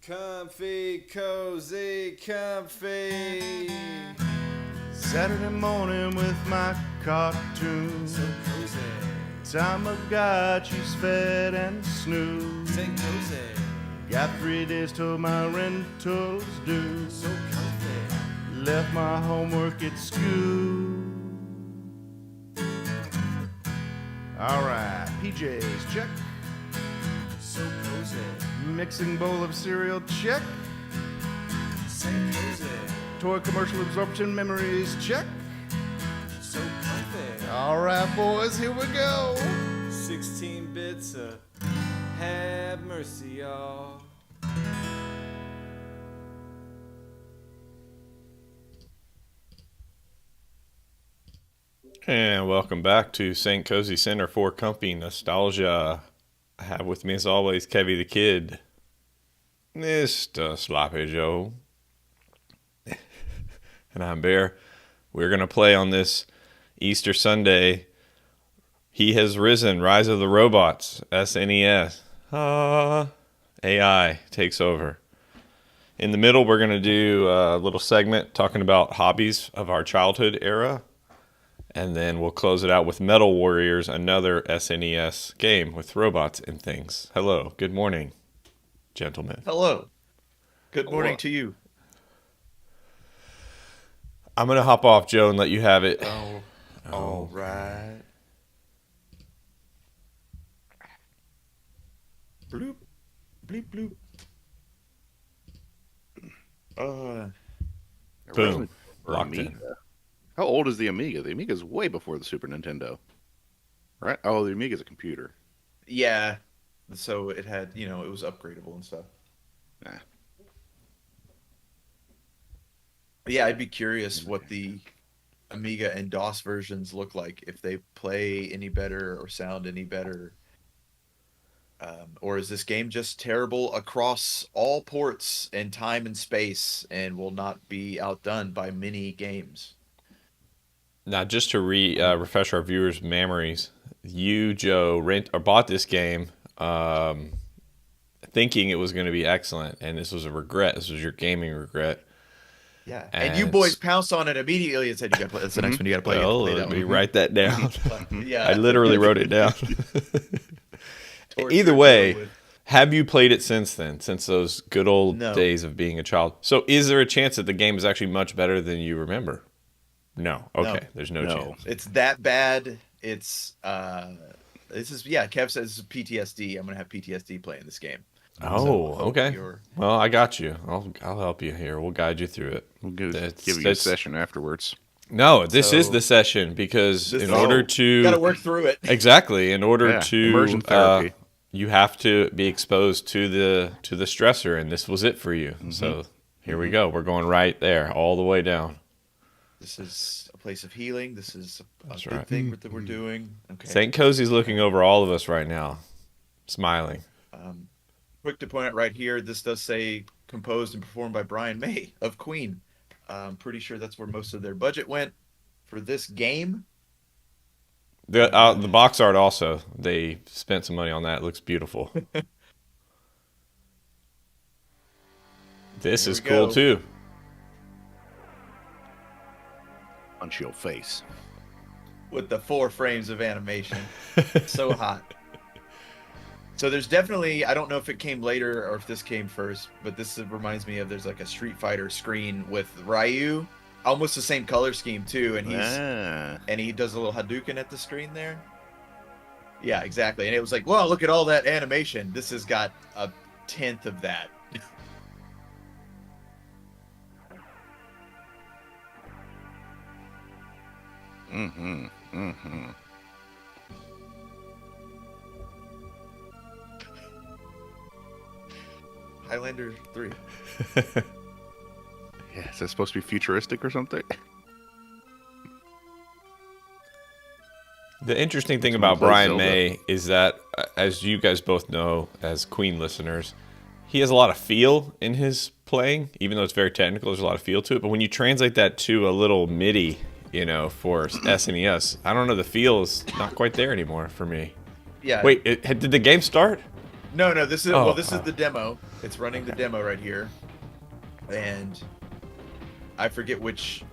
Comfy, cozy, comfy. Saturday morning with my cartoon. So cozy. Time of God, she's fed and snoozed. Say cozy. Got 3 days till my rental's due. So comfy. Left my homework at school. Alright, PJs, check. So cozy. Mixing bowl of cereal, check. Say cozy. Toy commercial absorption memories, check. So comfy. Alright, boys, here we go. 16 bits of have mercy, y'all. And welcome back to St. Cozy Center for Comfy Nostalgia. I have with me, as always, Kevy the Kid, Mr. Sloppy Joe, and I'm Bear. We're going to play on this Easter Sunday, He Has Risen, Rise of the Robots, SNES. AI takes over. In the middle, we're going to do a little segment talking about hobbies of our childhood era. And then we'll close it out with Metal Warriors, another SNES game with robots and things. Hello. Good morning, gentlemen. Hello. Good morning to you. I'm going to hop off, Joe, and let you have it. All right. Bloop. Bleep, bloop. Boom. For Locked in. Amiga. How old is the Amiga? The Amiga's way before the Super Nintendo. Right? Oh, the Amiga's a computer. Yeah. So it had, it was upgradable and stuff. Nah. Yeah, I'd be curious what the Amiga and DOS versions look like, if they play any better or sound any better. Or is this game just terrible across all ports and time and space and will not be outdone by many games? Now, just to refresh our viewers' memories, you, Joe, bought this game thinking it was going to be excellent, and this was a regret. This was your gaming regret. Yeah, and you boys pounced on it immediately and said, "You got to play. That's the next one. You got to play." Well, play let that me one. write that down. Yeah, I literally wrote it down. Torture Either way, with- have you played it since then, since those good old No. days of being a child? So is there a chance that the game is actually much better than you remember? No. Okay, No. there's no chance. it's that bad. It's this is Kev says this is PTSD. I'm gonna have PTSD playing this game. Oh, So, hope okay. you're- Well, I got you. I'll help you here. We'll guide you through it. We'll give you a That's- session afterwards. No, this is So- the session because This in is- order Got to to work through it. exactly in order Yeah, to immersion therapy. you have to be exposed to the stressor, and this was it for you. So here we go. We're going right there, all the way down. This is a place of healing. This is a That's good right. thing that we're doing. Okay. St. Cozy's looking over all of us right now, smiling. Quick to point out right here, this does say composed and performed by Brian May of Queen. I'm pretty sure that's where most of their budget went for this game. The box art also, they spent some money on that. It looks beautiful. This Here is we cool go. too. Punch your face. With the 4 frames of animation. So hot. So there's definitely, I don't know if it came later or if this came first, but this reminds me of, there's like a Street Fighter screen with Ryu. Almost the same color scheme too, and he does a little Hadouken at the screen there. Yeah, exactly. And it was like, well, look at all that animation. This has got a 1/10 of that. Highlander 3. Yeah, is that supposed to be futuristic or something? The interesting thing Which one about plays Brian Zelda? May is that, as you guys both know, as Queen listeners, he has a lot of feel in his playing, even though it's very technical. There's a lot of feel to it. But when you translate that to a little MIDI, for SNES, I don't know. The feel is not quite there anymore for me. Yeah. Wait, did the game start? No. This is this is oh. the demo. It's running the demo right here, and I forget which.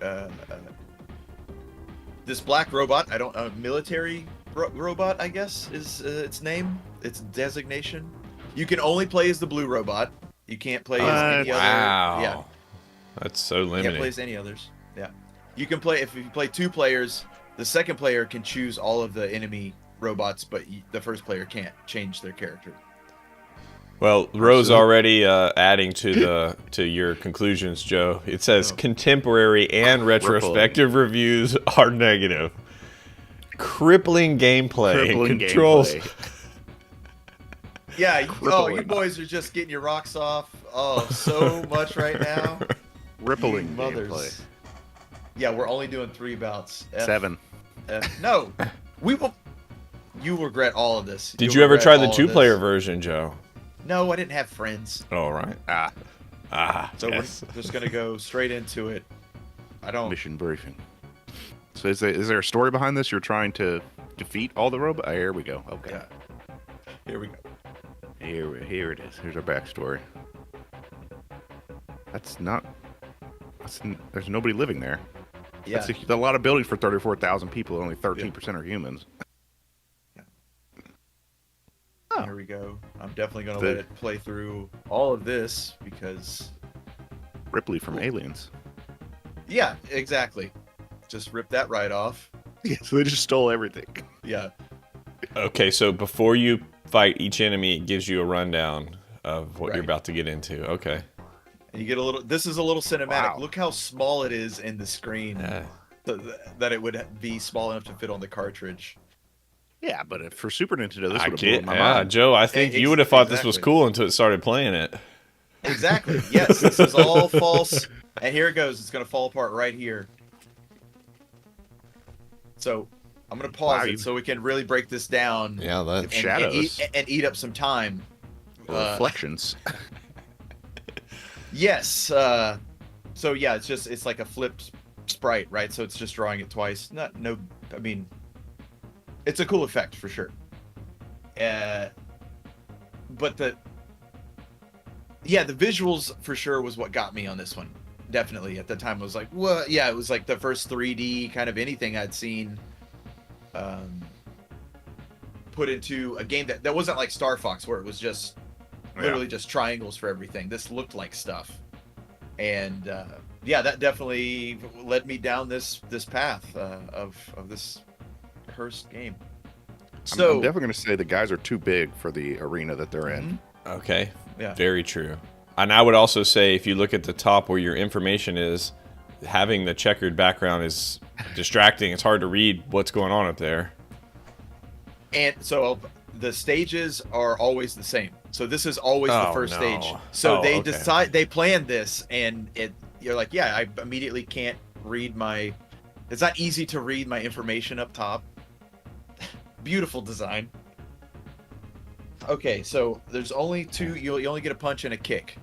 This black robot, I don't military robot, I guess is its name, its designation. You can only play as the blue robot. You can't play as any other. Wow. Yeah, That's so you can't play limited. as any others. Yeah, you can play if you play 2 players. The second player can choose all of the enemy robots, but the first player can't change their character. Well, Rose already adding to your conclusions, Joe. It says Oh. contemporary and retrospective reviews are negative. Crippling gameplay controls. Yeah, you Crippling. boys are just getting your rocks off. Oh, so much right now. Rippling You mothers. gameplay. Yeah, we're only doing 3 bouts. 7. No, we will. You regret all of this. Did You'll you ever regret try the all of 2-player this. version, Joe? No, I didn't have friends. All right. So Yes. we're just gonna go straight into it. I don't. Mission briefing. So is there a story behind this? You're trying to defeat all the robots? Here we go. Okay. Yeah. Here we go. Here it is. Here's our backstory. There's nobody living there. Yeah. That's a lot of buildings for 34,000 people. Only 13% are humans. Oh. Here we go. I'm definitely gonna The- let it play through all of this because. Ripley from Aliens. Yeah, exactly. Just rip that right off. Yeah, so they just stole everything. Yeah. Okay, so before you fight each enemy, it gives you a rundown of what you're Right. about to get into. Okay. And you get a little. This is a little cinematic. Wow. Look how small it is in the screen. That it would be small enough to fit on the cartridge. Yeah, but for Super Nintendo, this I would have get, blown my mind. Joe, I think you would have thought this was Exactly. cool until it started playing it. Exactly. Yes, this is all false. And here it goes. It's gonna fall apart right here. So I'm gonna pause Wow, it you- so we can really break this down. Yeah, that. And, Shadows. and eat up some time. Reflections. Yes. So yeah, it's like a flipped sprite, right? So it's just drawing it twice. I mean, it's a cool effect for sure. But the visuals for sure was what got me on this one. Definitely at the time I was like, what? Yeah, it was like the first 3D kind of anything I'd seen put into a game that wasn't like Star Fox where it was just literally just triangles for everything. This looked like stuff. And that definitely led me down this path of this cursed game. So I'm definitely going to say the guys are too big for the arena that they're in. Okay. Yeah. Very true. And I would also say if you look at the top where your information is, having the checkered background is distracting. It's hard to read what's going on up there. And so the stages are always the same. So this is always the Oh, first no. stage. So Oh, they okay. they planned this, and you're like, yeah, I immediately can't read my. It's not easy to read my information up top. Beautiful design. Okay, so there's only 2. You only get a punch and a kick.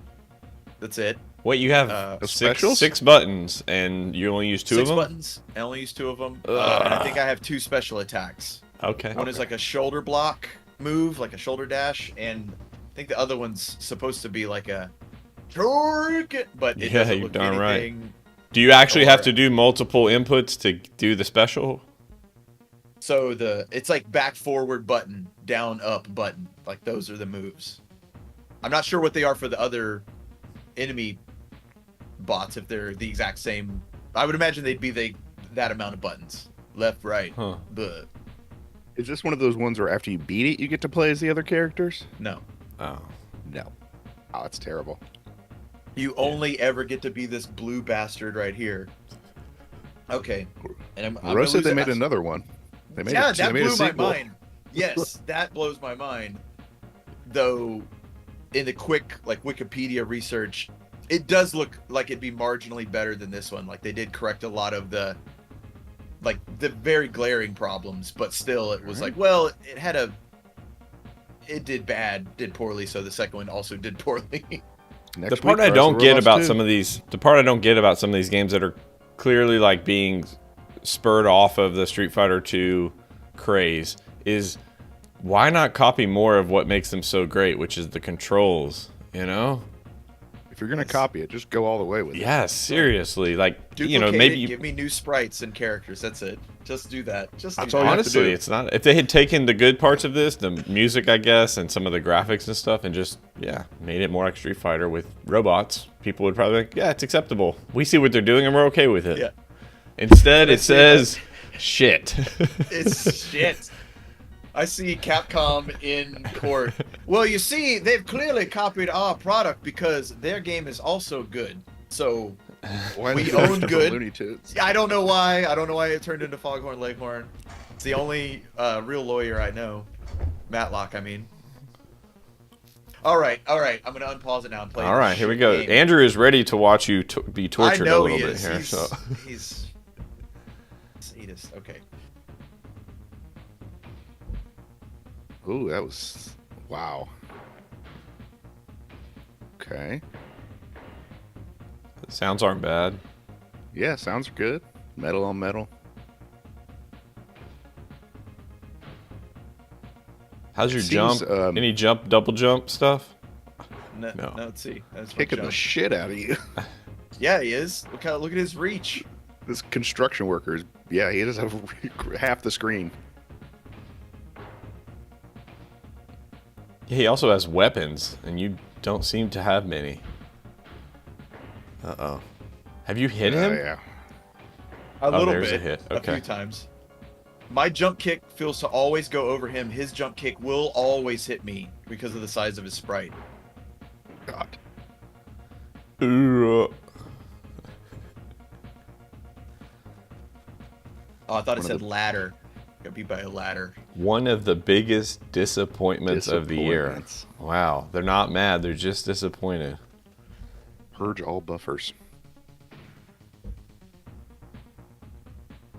That's it. Wait, you have specials? six buttons, and you only use 2 of 6 them? buttons. I only use 2 of them, and I think I have 2 special attacks. Okay. One is like a shoulder block move, like a shoulder dash, and I think the other one's supposed to be like a torque, but it Yeah, doesn't you're look darn right. anything. Do you actually have Or- to do multiple inputs to do the special? So it's like back forward button, down up button, like those are the moves. I'm not sure what they are for the other enemy bots if they're the exact same. I would imagine they'd be that amount of buttons, left, right, Huh. but Is this one of those ones where after you beat it, you get to play as the other characters? no. Oh. No. Oh, that's terrible. You only ever get to be this blue bastard right here. Okay. And I'm Rose said they gonna made lose- another one. They made Yeah, a, that they made a blew my sequel. mind. Yes, that blows my mind. Though, in the quick Wikipedia research, it does look like it'd be marginally better than this one. Like they did correct a lot of the very glaring problems, but still, it was like, well, it did poorly. So the second one also did poorly. Next The part week, I Rise don't of get Robots about 2. some of these, games that are clearly like being spurred off of the Street Fighter 2 craze is why not copy more of what makes them so great, which is the controls, you know? If you're gonna copy it, just go all the way with it. Yeah, seriously. Like, Duplicate you know, maybe it, give me new sprites and characters. That's it. Just do that. Just do That's all that. you have to honestly, do. it's not. If they had taken the good parts of this, the music, I guess, and some of the graphics and stuff, and just made it more like Street Fighter with robots, people would probably be like, yeah, it's acceptable. We see what they're doing, and we're okay with it. Yeah. Instead, it says shit. It's shit. I see Capcom in court. Well, you see, they've clearly copied our product because their game is also good. So Why we did they own start good. Looney Tunes? I don't know why. I don't know why it turned into Foghorn Leghorn. It's the only real lawyer I know. Matlock, I mean. All right. I'm gonna unpause it now and play. All this right, here we shit go. game. Andrew is ready to watch you be I tortured a know little he bit is. here. He's, So he's sadist. Okay. Ooh, that was wow. Okay. the sounds aren't bad. Yeah, sounds good. Metal on metal. How's your Seems, jump? Any jump, double jump stuff? No, No. let's see. That's Kicking the shit out of you. Yeah, he is. Look at his reach. This construction worker is, yeah, he does have half the screen. He also has weapons, and you don't seem to have many. Uh-oh. Have you hit him? Yeah. A little there's a bit. hit. A Okay. few times. My jump kick feels to always go over him. His jump kick will always hit me because of the size of his sprite. God. Ooh. Oh, I thought it One of said the- ladder. Got beat by a ladder. One of the biggest disappointments of the year. Disappointments. Wow. They're not mad. They're just disappointed. Purge all buffers.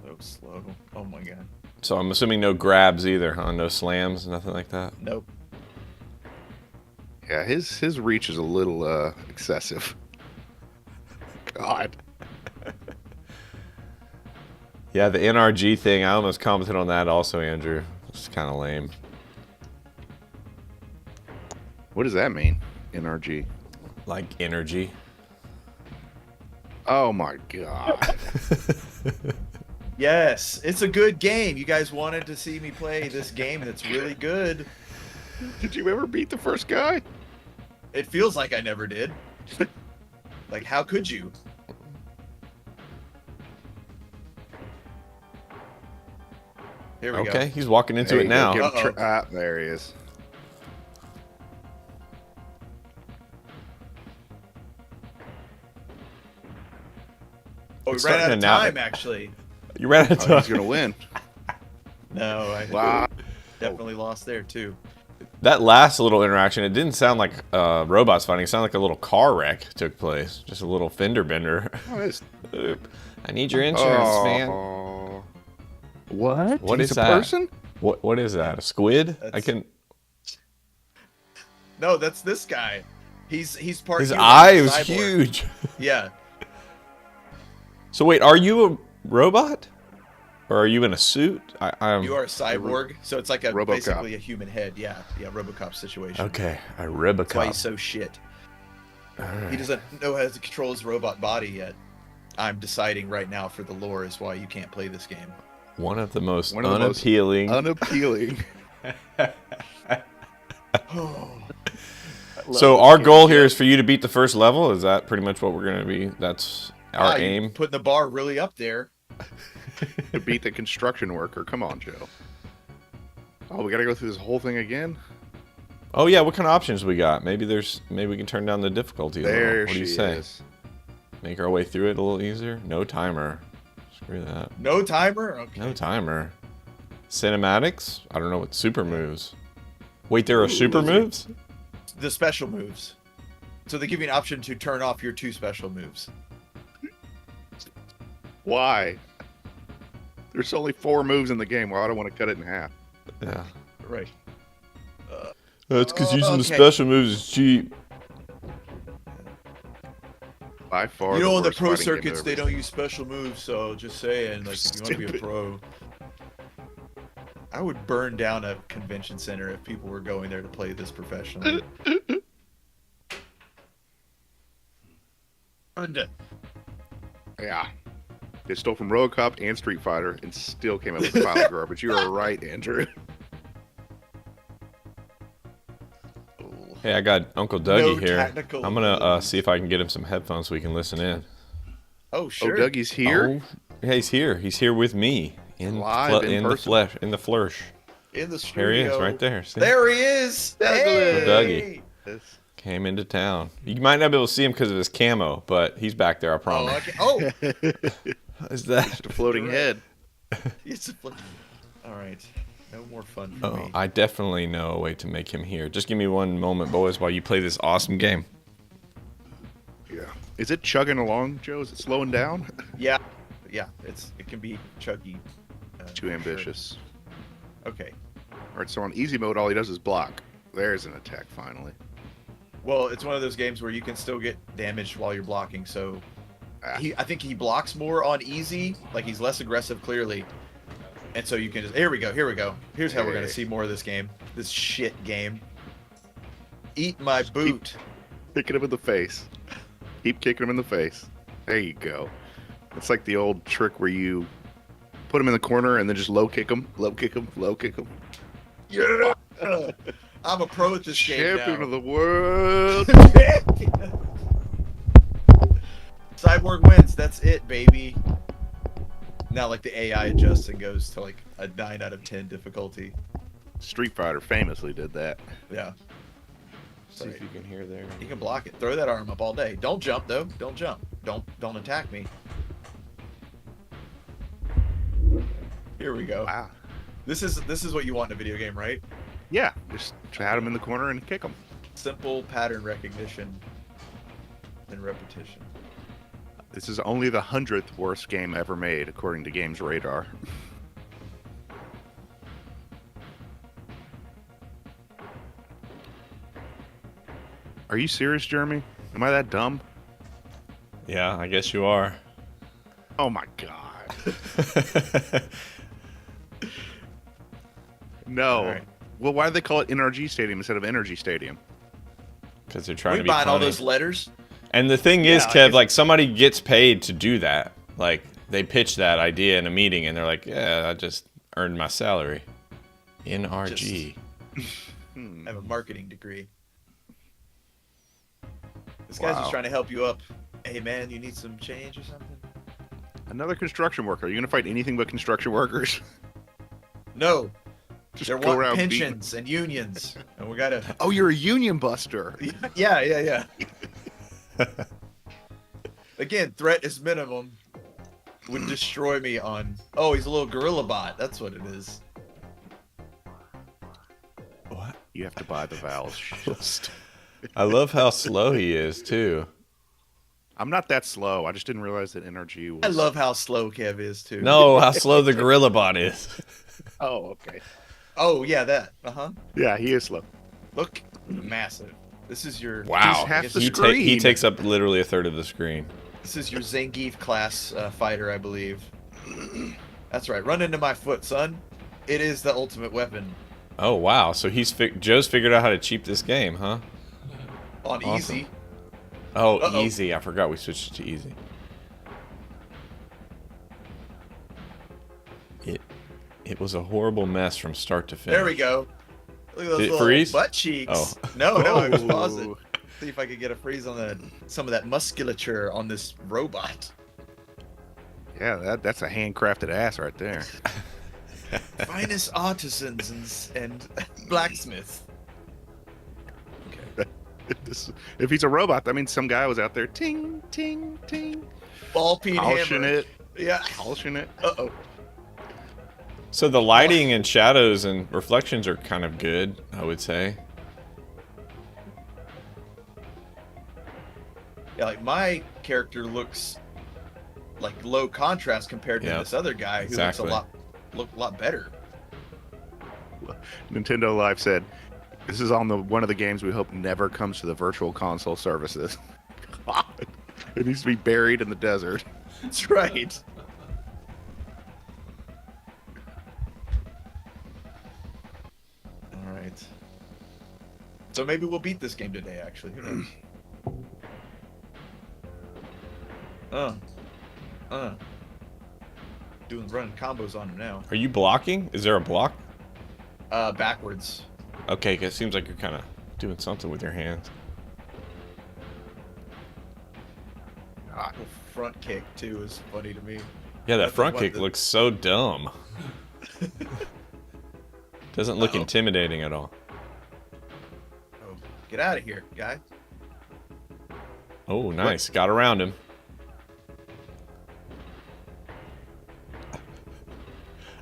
So slow. Oh my god. So I'm assuming no grabs either, huh? No slams, nothing like that? Nope. Yeah, his reach is a little excessive. God. Yeah, the NRG thing, I almost commented on that also, Andrew. It's kind of lame. What does that mean? NRG. Like energy. Oh my God. Yes, it's a good game. You guys wanted to see me play this game that's really good. Did you ever beat the first guy? It feels like I never did. Like, how could you? Here we go. Okay, he's walking into There it you go, now. give him Uh-oh. there he is. Oh, we It's ran out starting of to now- time, actually. You ran out of Oh, time. he's gonna win. No, I Wow. definitely lost there, too. That last little interaction, it didn't sound like robots fighting. It sounded like a little car wreck took place. Just a little fender bender. Oh, it's- I need your insurance, man. Oh. What? What He's is a that? person? What is that? A squid? I That's- can. No, that's this guy. He's part His human, eye was cyborg. huge. Yeah. So wait, are you a robot, or are you in a suit? I'm. You are a cyborg, so it's like a RoboCop. basically a human head. Yeah, RoboCop situation. Okay, a That's why Robocop. he's so shit. He Alright. doesn't know how to control his robot body yet. I'm deciding right now for the lore is why you can't play this game. One of the most One of the most unappealing. Unappealing. So our goal here is for you to beat the first level. Is that pretty much what we're gonna be? That's our You're aim. putting the bar really up there. To beat the construction worker. Come on, Joe. Oh, we gotta go through this whole thing again? Oh yeah, what kind of options we got? Maybe we can turn down the difficulty a little. There What do you she say? is. Make our way through it a little easier. No timer. Screw that. No timer? Okay. No timer. Cinematics? I don't know what super moves. Wait, there are super those are- moves? The special moves. So they give you an option to turn off your 2 special moves. Why? There's only 4 moves in the game. Why would I want to cut it in half? Yeah. Right. That's because using the okay. special moves is cheap. By far. You know, on the worst pro fighting game circuits, ever. they don't use special moves, so just saying, like, if you want to be a Stupid. pro. I would burn down a convention center if people were going there to play this professionally. Yeah. They stole from RoboCop and Street Fighter and still came up with a pile of garbage. You are right, Andrew. Hey, I got Uncle Dougie here. technical I'm gonna abilities. see if I can get him some headphones so we can listen in. Oh, Oh, sure. Dougie's here? Oh, yeah, he's here. He's here with me Live in the person. flesh, in the flourish. In the studio. There he is, right there. See? There he is. Hey. Dougie. Yes. Came into town. You might not be able to see him because of his camo, but he's back there, I Oh, promise. okay. Oh, Is that? Just a floating You're right. head. it's a all right. No more fun for Oh, me. I definitely know a way to make him here. Just give me one moment, boys, while you play this awesome game. Yeah. Is it chugging along, Joe? Is it slowing down? Yeah, it can be chuggy. Too for ambitious. sure. Okay. All right, so on easy mode, all he does is block. There's an attack, finally. Well, it's one of those games where you can still get damaged while you're blocking. So, I think he blocks more on easy. Like he's less aggressive, clearly. And so you can just here we go. Here's how we're gonna see more of this game. This shit game. Eat my boot. Kicking him in the face. Keep kicking him in the face. There you go. It's like the old trick where you put him in the corner and then just low kick him, low kick him, low kick him. Yeah. I'm a pro at this game Champion now. of the world. Cyborg wins. That's it, baby. Now, like the AI adjusts and goes to like a 9 out of 10 difficulty. Street Fighter famously did that. Yeah. See if you can hear there. You can block it. Throw that arm up all day. Don't jump though. Don't jump. Don't attack me. Here we go. Wow. This is what you want in a video game, right? Yeah, just pat him in the corner and kick him. Simple pattern recognition and repetition. This is only the 100th worst game ever made, according to Games Radar. Are you serious, Jeremy? Am I that dumb? Yeah, I guess you are. Oh my god. No. All right. Well, why do they call it NRG Stadium instead of Energy Stadium? Because they're trying We to be buying all funny. those letters. And the thing is, Yeah, I Kev, guess- like somebody gets paid to do that. Like they pitch that idea in a meeting, and they're like, "Yeah, I just earned my salary." NRG. I have a marketing degree. This guy's Wow. just trying to help you up. Hey man, you need some change or something? Another construction worker. Are you gonna fight anything but construction workers? No. Just They're go wanting around pensions and unions, and we gotta. beating- Oh, you're a union buster. Yeah. Again, threat is minimum. Would destroy me on. Oh, he's a little gorilla bot. That's what it is. What? You have to buy the valves. I love how slow he is too. I'm not that slow. I just didn't realize that NRG was. I love how slow Kev is too. No, how slow the gorilla bot is. Oh, okay. Oh yeah, that. Yeah, he is slow. Look, massive. This is your. Wow. He's half the He screen. takes up literally a third of the screen. This is your Zangief class fighter, I believe. That's right. Run into my foot, son. It is the ultimate weapon. Oh wow! So Joe's figured out how to cheat this game, huh? On Awesome. easy. Oh, Uh-oh. easy. I forgot we switched to easy. It was a horrible mess from start to finish. There we go. Look at those Did it little freeze? butt cheeks. Oh. No, I was pausing. Oh. See if I could get a freeze on some of that musculature on this robot. Yeah, that's a handcrafted ass right there. Finest artisans and blacksmiths. If he's a robot, that means some guy was out there ting, ting, ting, Ball peen polishing hammer. it, Yeah. polishing it. Uh-oh. So the lighting and shadows and reflections are kind of good, I would say. Yeah, like my character looks like low contrast compared to Yeah, this other guy who exactly. looks a lot better. Nintendo Live said, "This is on one of the games we hope never comes to the virtual console services." God, it needs to be buried in the desert. That's right. So maybe we'll beat this game today, actually. Who knows? Running combos on him now. Are you blocking? Is there a block? Backwards. Okay, 'cause it seems like you're kind of doing something with your hands. Well, front kick too is funny to me. Yeah, that That's front what kick the- looks so dumb. Doesn't look Uh-oh. intimidating at all. Oh, get out of here, guy. Oh, nice. Got around him.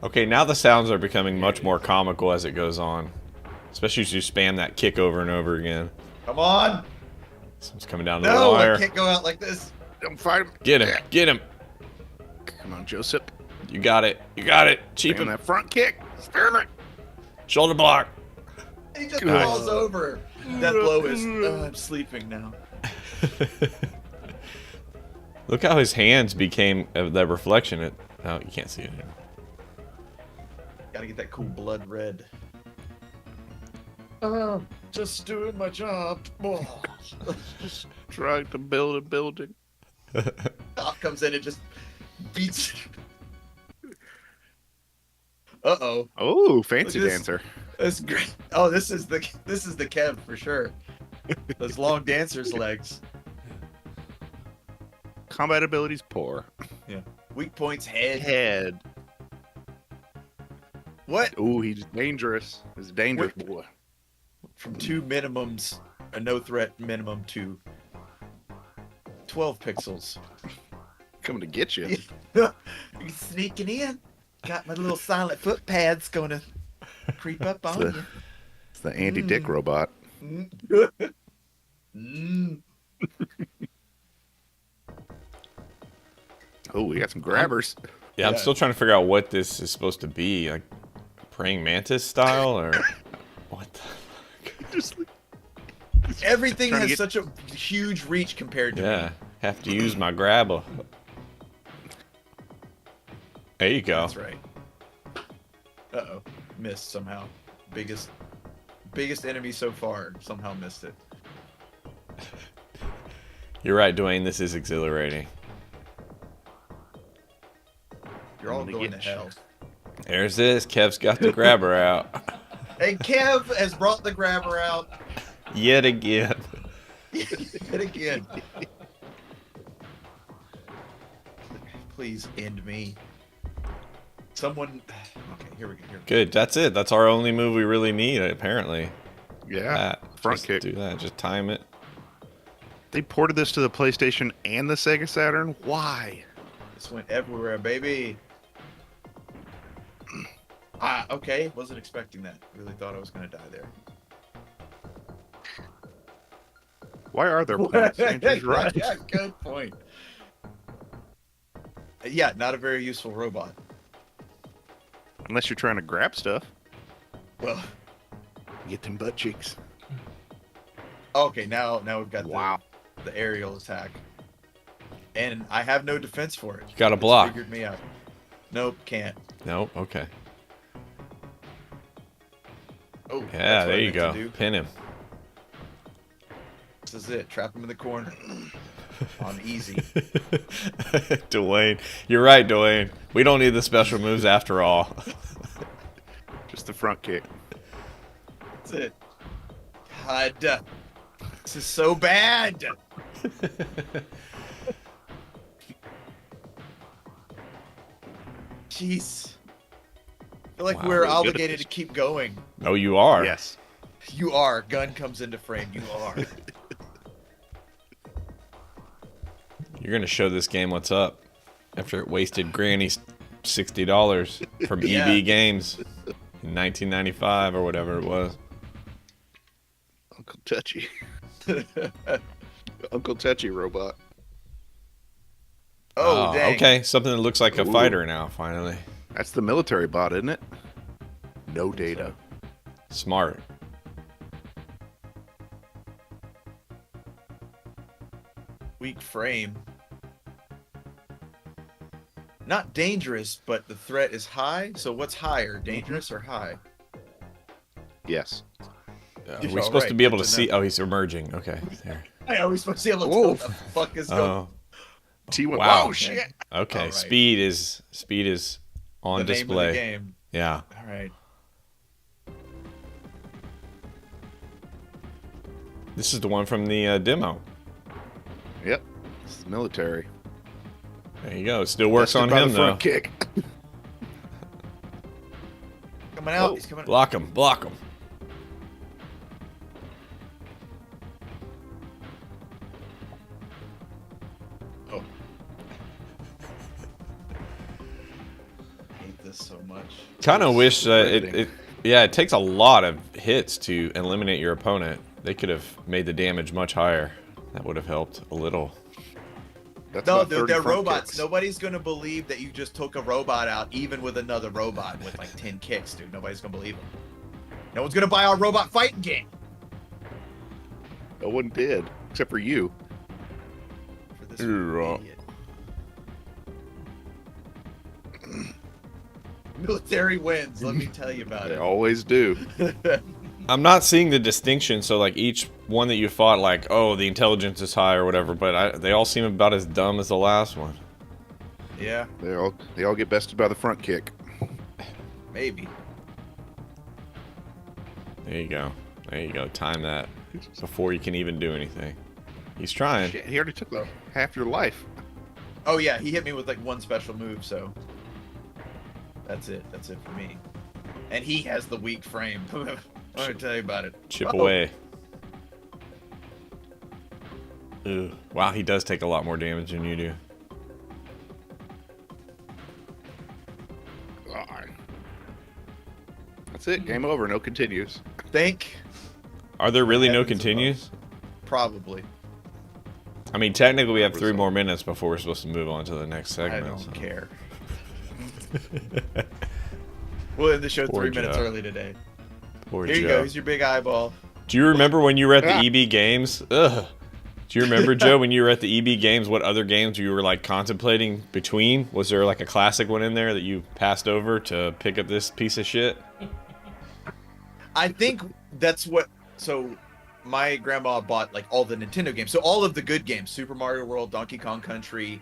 Okay, now the sounds are becoming much more comical as it goes on. Especially as you spam that kick over and over again. Come on! Someone's coming down to the No, wire. I can't go out like this. Don't fight him. Get him. Get him. Come on, Joseph. You got it. You got it. Cheap Spam him. that front kick. Spam it. Shoulder block. He just Nice. falls over. That blow is. I'm sleeping now. Look how his hands became that reflection. Oh, you can't see it anymore. Gotta get that cool blood red. Just doing my job. Oh. Just trying to build a building. Doc comes in and just beats. Uh-oh. Oh, fancy Look at this. dancer. That's great. Oh, this is the Kev for sure. Those long dancer's legs. Combat abilities poor. Yeah. Weak points head. Head. What? Ooh, he's dangerous. He's a dangerous boy. From 2 minimums, a no threat minimum to 12 pixels. Coming to get you. You sneaking in. Got my little silent foot pads gonna creep up on you. It's the Andy Dick robot. Mm. Oh, we got some grabbers. Yeah, I'm Yeah. still trying to figure out what this is supposed to be. Like praying mantis style or what the Just like, Everything Trying to has get- such a huge reach compared to Yeah, me. have to use my grabber. There you go. That's right. Uh-oh. Missed somehow. Biggest enemy so far. Somehow missed it. You're right, Dwayne. This is exhilarating. You're all I'm gonna going to get you. hell. There's this. Kev's got the grabber out And Kev has brought the grabber out yet again. yet again. Please end me. Someone. Okay, here we go. Good. That's it. That's our only move we really need. Apparently. yeah, That. front Just kick. Do that. Just time it. They ported this to the PlayStation and the Sega Saturn. Why? This went everywhere, baby. Okay. Wasn't expecting that. Really thought I was gonna die there. Why are there points? Andrew's right. Yeah, good point. Yeah, not a very useful robot. Unless you're trying to grab stuff. Well, Get them butt cheeks. okay, now we've got Wow. the aerial attack. And I have no defense for it. You got to It's block. Figured me out. Nope, can't. Nope. Okay. Oh, Yeah. that's what I There you meant to go. do. Pin him. This is it. Trap him in the corner. On easy. Dwayne. You're right, Dwayne. We don't need the special moves after all. Just the front kick. That's it. God. This is so bad. Jeez. I feel like Wow, we're really good at obligated this. to keep going. No, you are. Yes. You are. Gun comes into frame. You are. You're gonna show this game what's up after it wasted Granny's $60 from Yeah. EB Games in 1995 or whatever it was. Uncle Touchy. Uncle Touchy robot. Oh, dang. okay. Something that looks like a Ooh. fighter now. Finally, That's the military bot, isn't it? No data. smart. Weak frame. Not dangerous, but the threat is high. So what's higher, dangerous or high? Yes. Are we supposed to be able to see? Oh, he's emerging. Okay. There. Are we supposed to see him? What the fuck is going on? T went, Wow. whoa, shit. Okay. Right. Speed is on The display. name of the game. Yeah. All right. This is the one from the demo. Yep. It's the military. There you go. It still works Tested on by him the though. front kick. Coming out. He's coming out. Block him. Block him. Oh. I hate this so much. Kind of wish riveting. it takes a lot of hits to eliminate your opponent. They could have made the damage much higher. That would have helped a little. That's No, about 30 they're front robots. kicks. Nobody's gonna believe that you just took a robot out, even with another robot with like 10 kicks, dude. Nobody's gonna believe them. No one's gonna buy our robot fighting game. No one did, except for you. For this Ooh, idiot. Military wins. Let me tell you about They it. always do. I'm not seeing the distinction. So like each one that you fought, like oh the intelligence is high or whatever, but they all seem about as dumb as the last one. Yeah, They all get bested by the front kick. maybe. There you go. There you go. Time that before you can even do anything. He's trying. Shit, he already took like half your life. Oh yeah, he hit me with like one special move, so that's it. That's it for me. And he has the weak frame. I'm gonna tell you about it. Chip Oh. away. Ugh. Wow, he does take a lot more damage than you do. God. That's it. Game over. No continues. Think Are there really no Heavens above. continues? probably. I mean, technically we have 3 more minutes before we're supposed to move on to the next I segment. don't so. care. We'll end the show Poor 3 minutes Joe. early today. Poor Here you Joe. go. Here's your big eyeball. Do you remember when you were at the Ah. EB Games? Ugh. Do you remember, Joe, when you were at the EB Games, what other games you were like contemplating between? Was there like a classic one in there that you passed over to pick up this piece of shit? I think that's what. So, my grandma bought like all the Nintendo games. So all of the good games, Super Mario World, Donkey Kong Country,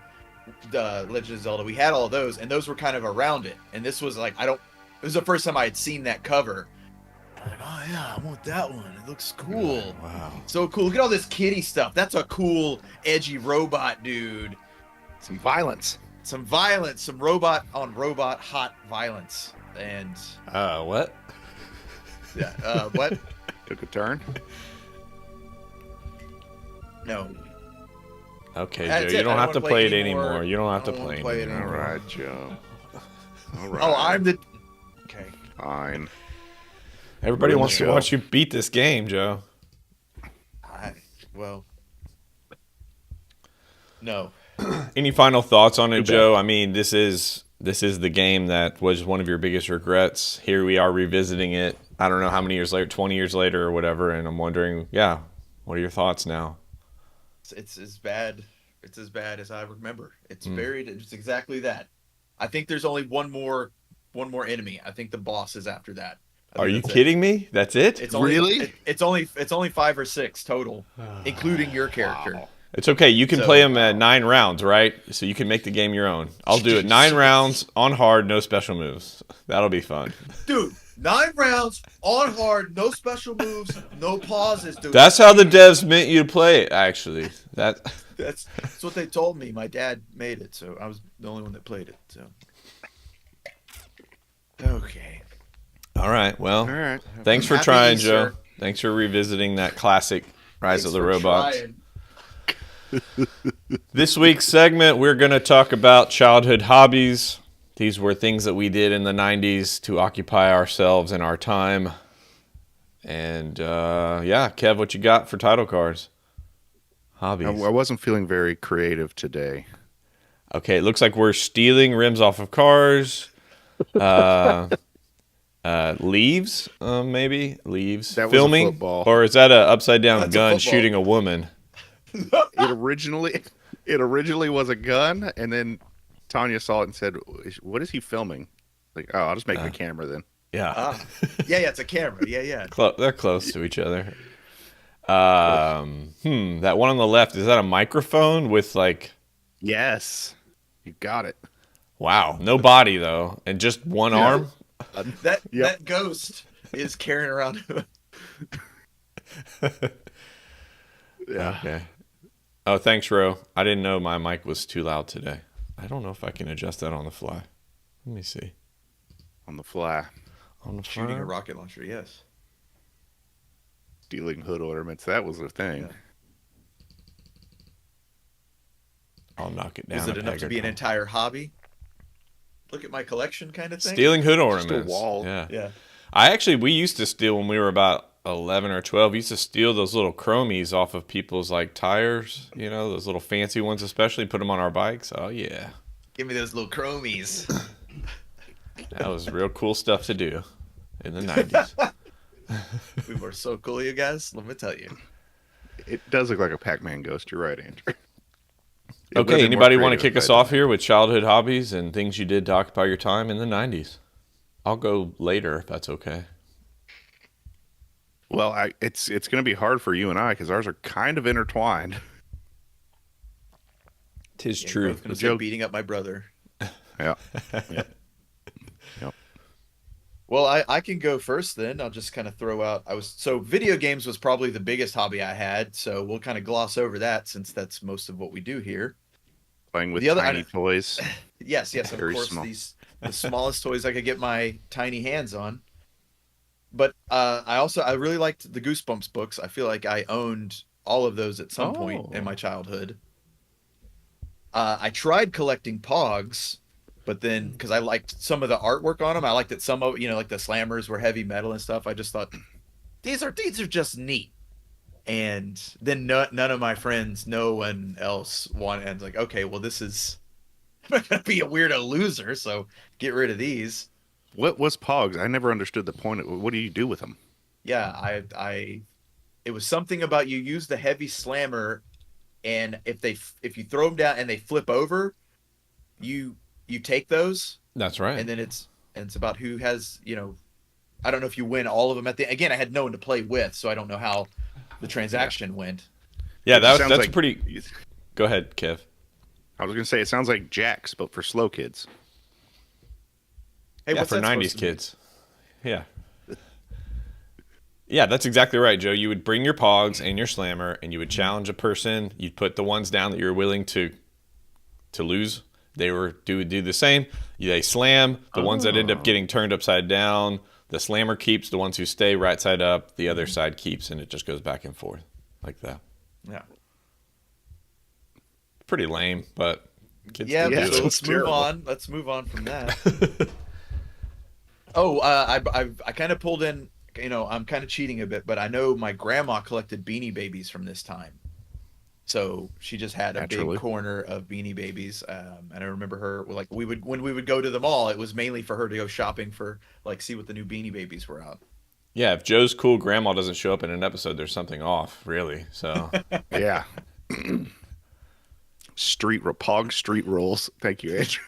the Legend of Zelda. We had all those, and those were kind of around it. And this was like It was the first time I had seen that cover. I'm like, oh yeah, I want that one. It looks cool. Wow. So cool. Look at all this kitty stuff. That's a cool, edgy robot dude. Some violence. Some violence, some robot on robot hot violence. And What? yeah, what? Took a turn. No. Okay, That's Joe, it. you I don't don't have to wanna play play it anymore. anymore. You don't have I to don't play wanna it play it anymore. All anymore. right, Joe. All right. Oh, I'm the. Okay. Fine. Everybody Ruin the wants to show. watch you beat this game, Joe. Well. No. Any final thoughts on it, Too bad. Joe? I mean, this is the game that was one of your biggest regrets. Here we are revisiting it. I don't know how many years later, 20 years later or whatever, and I'm wondering, yeah, what are your thoughts now? It's as bad. It's as bad as I remember. It's Hmm. buried. It's exactly that. I think there's only one more enemy. I think the boss is after that. I Are think you that's it. kidding me? That's it? It's only, Really? it's only 5 or 6 total, including your character. Wow. It's okay. You can So- play them at 9 rounds, right? So you can make the game your own. I'll do it 9 rounds on hard, no special moves. That'll be fun. Dude, 9 rounds on hard, no special moves, no pauses, dude. That's how the devs meant you to play it, actually. That's what they told me. My dad made it, so I was the only one that played it. So okay. all right. Well, All right. thanks for Happy trying, Easter. Joe. Thanks for revisiting that classic Rise of the Robots. This week's segment, we're going to talk about childhood hobbies. These were things that we did in the 90s to occupy ourselves and our time. And yeah, Kev, what you got for title cards? Hobbies. I wasn't feeling very creative today. Okay, it looks like we're stealing rims off of cars. Leaves, maybe leaves. That was a Filming, football. or is that a upside down That's a gun football. shooting a woman? It originally was a gun, and then Tanya saw it and said, "What is he filming?" Like, oh, I'll just make it a camera then. Yeah. Yeah, it's a camera. Yeah. They're close to each other. That one on the left, is that a microphone with like, Yes, you got it. wow, no body though, and just one arm? That Yep. that ghost is carrying around. Yeah. Okay. Oh, thanks, Ro. I didn't know my mic was too loud today. I don't know if I can adjust that on the fly. Let me see. On the fly, On the Shooting fly? a rocket launcher. Yes. stealing hood ornaments. That was a thing. Yeah. I'll knock it down. Was it a enough peg to or be an two. entire hobby? Look at my collection, kind of thing. Stealing hood Just a ornaments. wall. Yeah. Yeah. We used to steal when we were about 11 or 12. We used to steal those little chromies off of people's like tires, those little fancy ones, especially put them on our bikes. Oh, yeah. Give me those little chromies. That was real cool stuff to do in the 90s. We were so cool, you guys. Let me tell you. It does look like a Pac-Man ghost. You're right, Andrew. It would've Okay, been more anybody want to creative kick if us I off here with childhood hobbies and things you did to occupy your time in the 90s? I'll go later if that's okay. Well, it's going to be hard for you and I because ours are kind of intertwined. Tis Yeah, true. I was going The to say joke- beating up my brother. Yeah. Yep. Well, I can go first then. I'll just kind of throw out. So video games was probably the biggest hobby I had. So we'll kind of gloss over that since that's most of what we do here. Playing with The other- tiny toys. Yes, of Very course, small. the smallest toys I could get my tiny hands on. But I really liked the Goosebumps books. I feel like I owned all of those at some point in Oh. my childhood. I tried collecting Pogs, but then because I liked some of the artwork on them, I liked that some of like the slammers were heavy metal and stuff. I just thought these are just neat. And then none of my friends, no one else wanted. And like, okay, well, this is I'm not gonna be a weirdo loser, so get rid of these. What was Pogs? I never understood the point. What do you do with them? Yeah, it was something about you use the heavy slammer, and if you throw them down and they flip over, you take those, That's right. and then it's about who has I don't know if you win all of them at the again. I had no one to play with, so I don't know how the transaction went. Yeah, It sounds that's like- pretty. Go ahead, Kev. I was going to say, it sounds like Jack's, but for slow kids. Hey, Yeah, what's for that 90s supposed to mean? kids. Yeah. Yeah, that's exactly right, Joe. You would bring your Pogs and your Slammer, and you would challenge a person. You'd put the ones down that you're willing to lose. They would do the same. They slam. The ones that end up getting turned upside down, the Slammer keeps. The ones who stay right side up, the other side keeps, and it just goes back and forth like that. Yeah. Pretty lame, but kids Yeah, still do so it. let's move on. Let's move on from that. I kind of pulled in. I'm kind of cheating a bit, but I know my grandma collected Beanie Babies from this time. So she just had a Naturally. big corner of Beanie Babies, and I remember her like when we would go to the mall, it was mainly for her to go shopping for see what the new Beanie Babies were out. Yeah, if Joe's cool grandma doesn't show up in an episode, there's something off, really. So Yeah. Pog street rolls. Thank you, Andrew.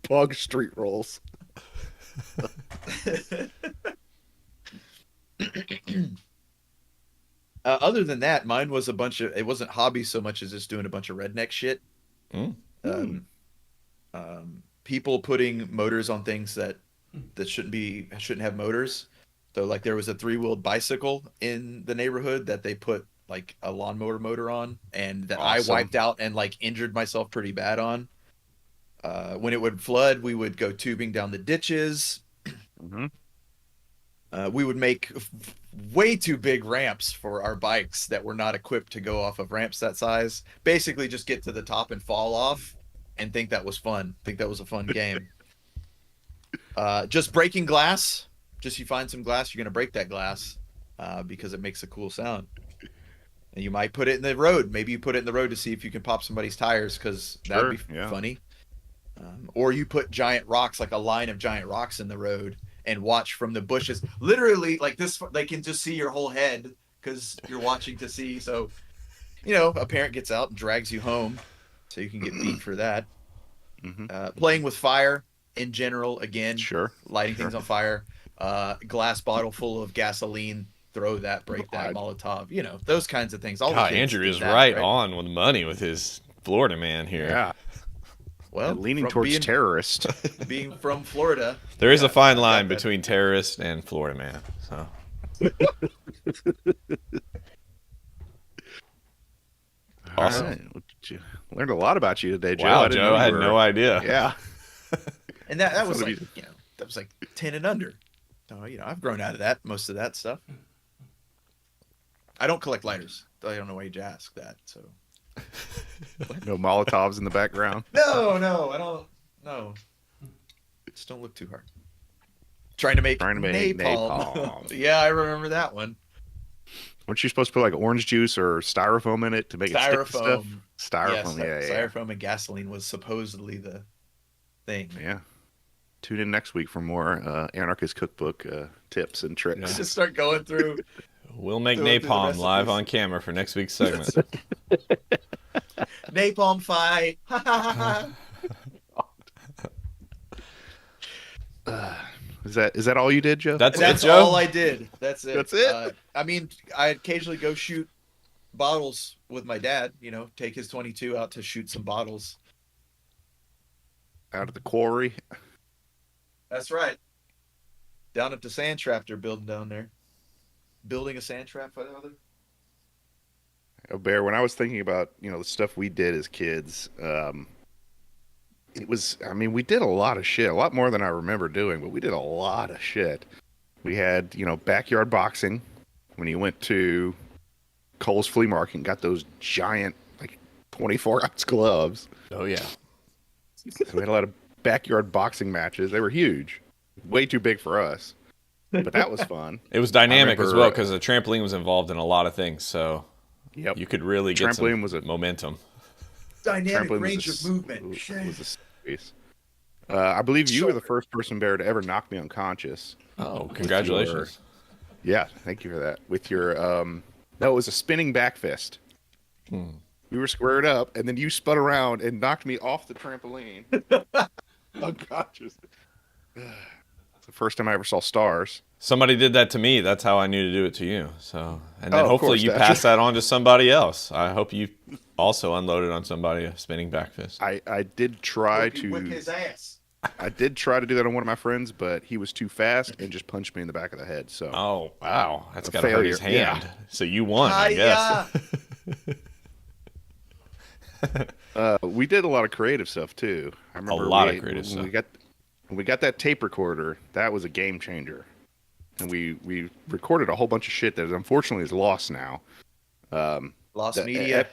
Pog street rolls. Other than that, mine was a bunch of. It wasn't hobby so much as just doing a bunch of redneck shit. Mm. People putting motors on things that shouldn't have motors. So like there was a 3-wheeled bicycle in the neighborhood that they put like a lawnmower motor on, and that Awesome. I wiped out and like injured myself pretty bad on. When it would flood, we would go tubing down the ditches. Mhm. We would make way too big ramps for our bikes that were not equipped to go off of ramps that size. Basically, just get to the top and fall off, and think that was fun. Think that was a fun game. Just breaking glass. Just you find some glass, you're gonna break that glass because it makes a cool sound. And you might put it in the road. Maybe you put it in the road to see if you can pop somebody's tires because that'd Sure, be yeah. funny. Or you put giant rocks, like a line of giant rocks in the road, and watch from the bushes. Literally, like this, they can just see your whole head because you're watching to see. So, a parent gets out and drags you home, so you can get beat for that. Mhm. Playing with fire in general, again, Sure. lighting things on fire. glass bottle full of gasoline, throw that, break that, Molotov, those kinds of things. All the God, kids Andrew did is that, right on with the money with his Florida man here. Yeah. Well, Leaning from towards terrorist. being from Florida, There is a fine I got line that. between terrorist and Florida man. So awesome. All right. Learned a lot about you today, Joe. Wow, I didn't Joe, know I you had were- no idea. Yeah. And that was Thought like, it'd that was like 10 and under. So, I've grown out of that, most of that stuff. I don't collect lighters. I don't know why you'd ask that. So No Molotovs in the background. no, I don't. No, just don't look too hard. Trying to make napalm. Yeah, I remember that one. Weren't you supposed to put like orange juice or styrofoam in it to make it stick to stuff? Styrofoam. Styrofoam, Yes, yeah. styrofoam and gasoline was supposedly the thing. Yeah. Tune in next week for more Anarchist Cookbook tips and tricks. Just start going through. We'll make Going through the napalm live recipes. on camera for next week's segment. Napalm fight. Is that all you did, Joe? That's That's it, Joe. all I did. That's it. That's it? I mean, I occasionally go shoot bottles with my dad. Take his 22 out to shoot some bottles. Out of the quarry. That's right. Down at the sand trap they're building down there. Building a sand trap, father. Oh, Bear, when I was thinking about, the stuff we did as kids, we did a lot of shit, a lot more than I remember doing, but we did a lot of shit. We had, backyard boxing when you went to Kohl's flea market and got those giant, 24-ounce gloves. Oh yeah. So we had a lot of backyard boxing matches. They were huge, way too big for us, but that was fun. It was dynamic as remember, well because the trampoline was involved in a lot of things, so Yep. you could really get Trampoline some was a- momentum. Dynamic Trampoline range was of movement. was a series. I believe you were the first person, Bear, to ever knock me unconscious. Oh, congratulations. Yeah, thank you for that. With your, no, it was a spinning back fist. We were squared up, and then you spun around and knocked me off the trampoline. Unconscious. It's the first time I ever saw stars. Somebody did that to me. That's how I knew to do it to you. So, and then Oh, of hopefully course, you Thatcher. pass that on to somebody else. I hope you also unloaded on somebody a spinning back fist. I did try Hope you whip his to ass. I did try to do that on one of my friends, but he was too fast and just punched me in the back of the head. So Oh wow, that's A got to hurt his failure, hand. So you won, I guess. we did a lot of creative stuff too. I remember lot of creative stuff. When we got that tape recorder, that was a game changer. And we recorded a whole bunch of shit that unfortunately is lost now. Lost The- media.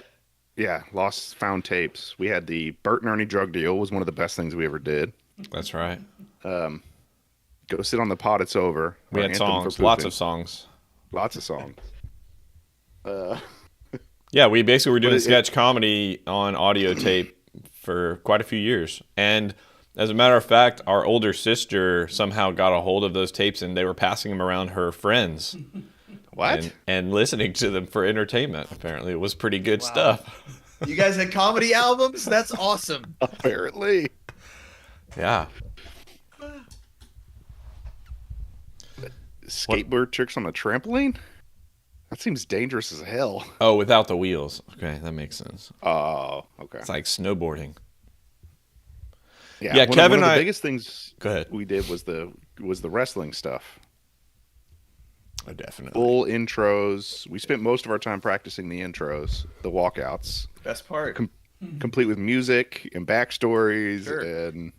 Yeah, lost found tapes. We had the Bert and Ernie drug deal was one of the best things we ever did. That's right. Go sit on the pot, it's over. We Our had anthem for songs, lots pooping. of songs. Lots of songs. Yeah, we basically were doing it- sketch comedy on audio tape for quite a few years. And as a matter of fact, our older sister somehow got a hold of those tapes and they were passing them around her friends What? and listening to them for entertainment. Apparently, it was pretty good stuff. You guys had comedy albums? That's awesome. Apparently. Yeah. Skateboard tricks on a trampoline? That seems dangerous as hell. Oh, without the wheels. Okay, that makes sense. Oh, okay. It's like snowboarding. Yeah, Yeah, one Kevin, of the I- biggest things Go ahead. we did was the wrestling stuff. Oh, definitely. Full intros. We spent most of our time practicing the intros, the walkouts, Best part. complete with music and backstories Sure. and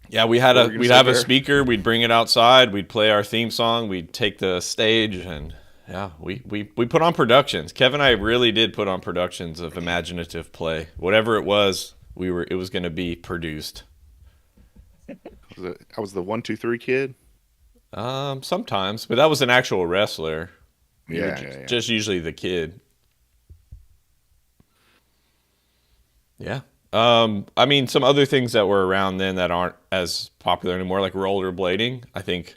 Yeah, we'd were you have gonna say, a Bear? speaker. We'd bring it outside. We'd play our theme song. We'd take the stage, and yeah, we put on productions. Kevin and I really did put on productions of imaginative play. Whatever it was, it was going to be produced. I was the 1, 2, 3 kid. Sometimes, but that was an actual wrestler. We were Yeah. just usually the kid. Yeah. I mean, some other things that were around then that aren't as popular anymore, like rollerblading. I think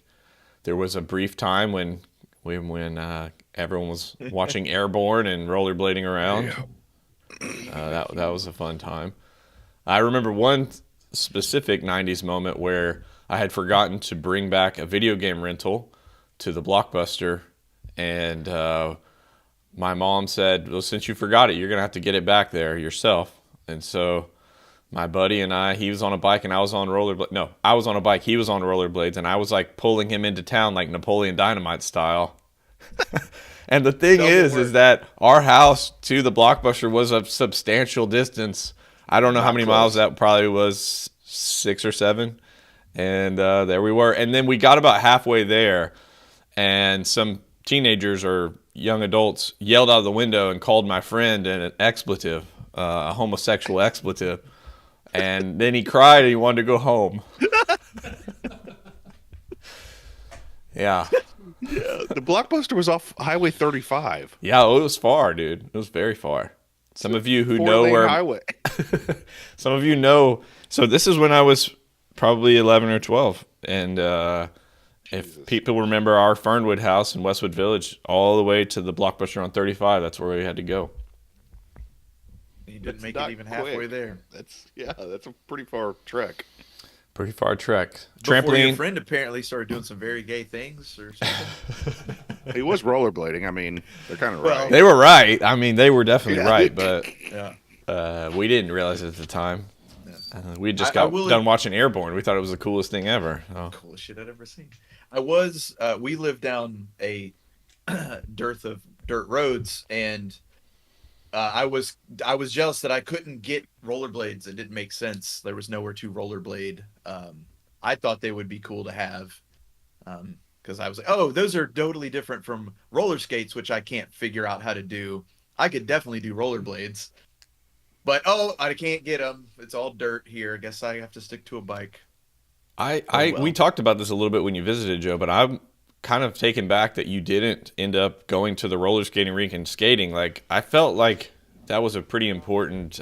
there was a brief time when everyone was watching Airborne and rollerblading around. That was a fun time. I remember one specific '90s moment where I had forgotten to bring back a video game rental to the Blockbuster, and my mom said, well, since you forgot it, you're going to have to get it back there yourself. And so my buddy and I, he was on a bike and I was on rollerblades. No, I was on a bike, he was on rollerblades, and I was like pulling him into town like Napoleon Dynamite style. And the thing is that our house to the Blockbuster was a substantial distance. I don't know how many miles that probably was, 6 or 7. And there we were. And then we got about halfway there, and some teenagers or young adults yelled out of the window and called my friend an expletive, a homosexual expletive. And then he cried and he wanted to go home. Yeah. Yeah, the Blockbuster was off Highway 35. Yeah, it was far, dude. It was very far. Some of you who know where highway. Some of you know. So this is when I was probably 11 or 12, and if people remember our Fernwood house in Westwood Village, all the way to the Blockbuster on 35, that's where we had to go. You didn't That's make not it even halfway quick. there. That's a pretty far trek. Pretty far trek. Before your Trampoline. friend apparently started doing some very gay things or something. He was rollerblading. I mean, they're kind of Well, right. They were right. I mean, they were definitely right, but Yeah. we didn't realize it at the time. We just I got will- done watching Airborne. We thought it was the coolest thing ever. Oh. Coolest shit I'd ever seen. We lived down a dearth of dirt roads, and I was jealous that I couldn't get rollerblades. It didn't make sense. There was nowhere to rollerblade. I thought they would be cool to have, because I was like, oh, those are totally different from roller skates, which I can't figure out how to do. I could definitely do rollerblades, but I can't get them. It's all dirt here. I guess I have to stick to a bike. We talked about this a little bit when you visited, Joe, but I'm kind of taken back that you didn't end up going to the roller skating rink and skating. Like, I felt like that was a pretty important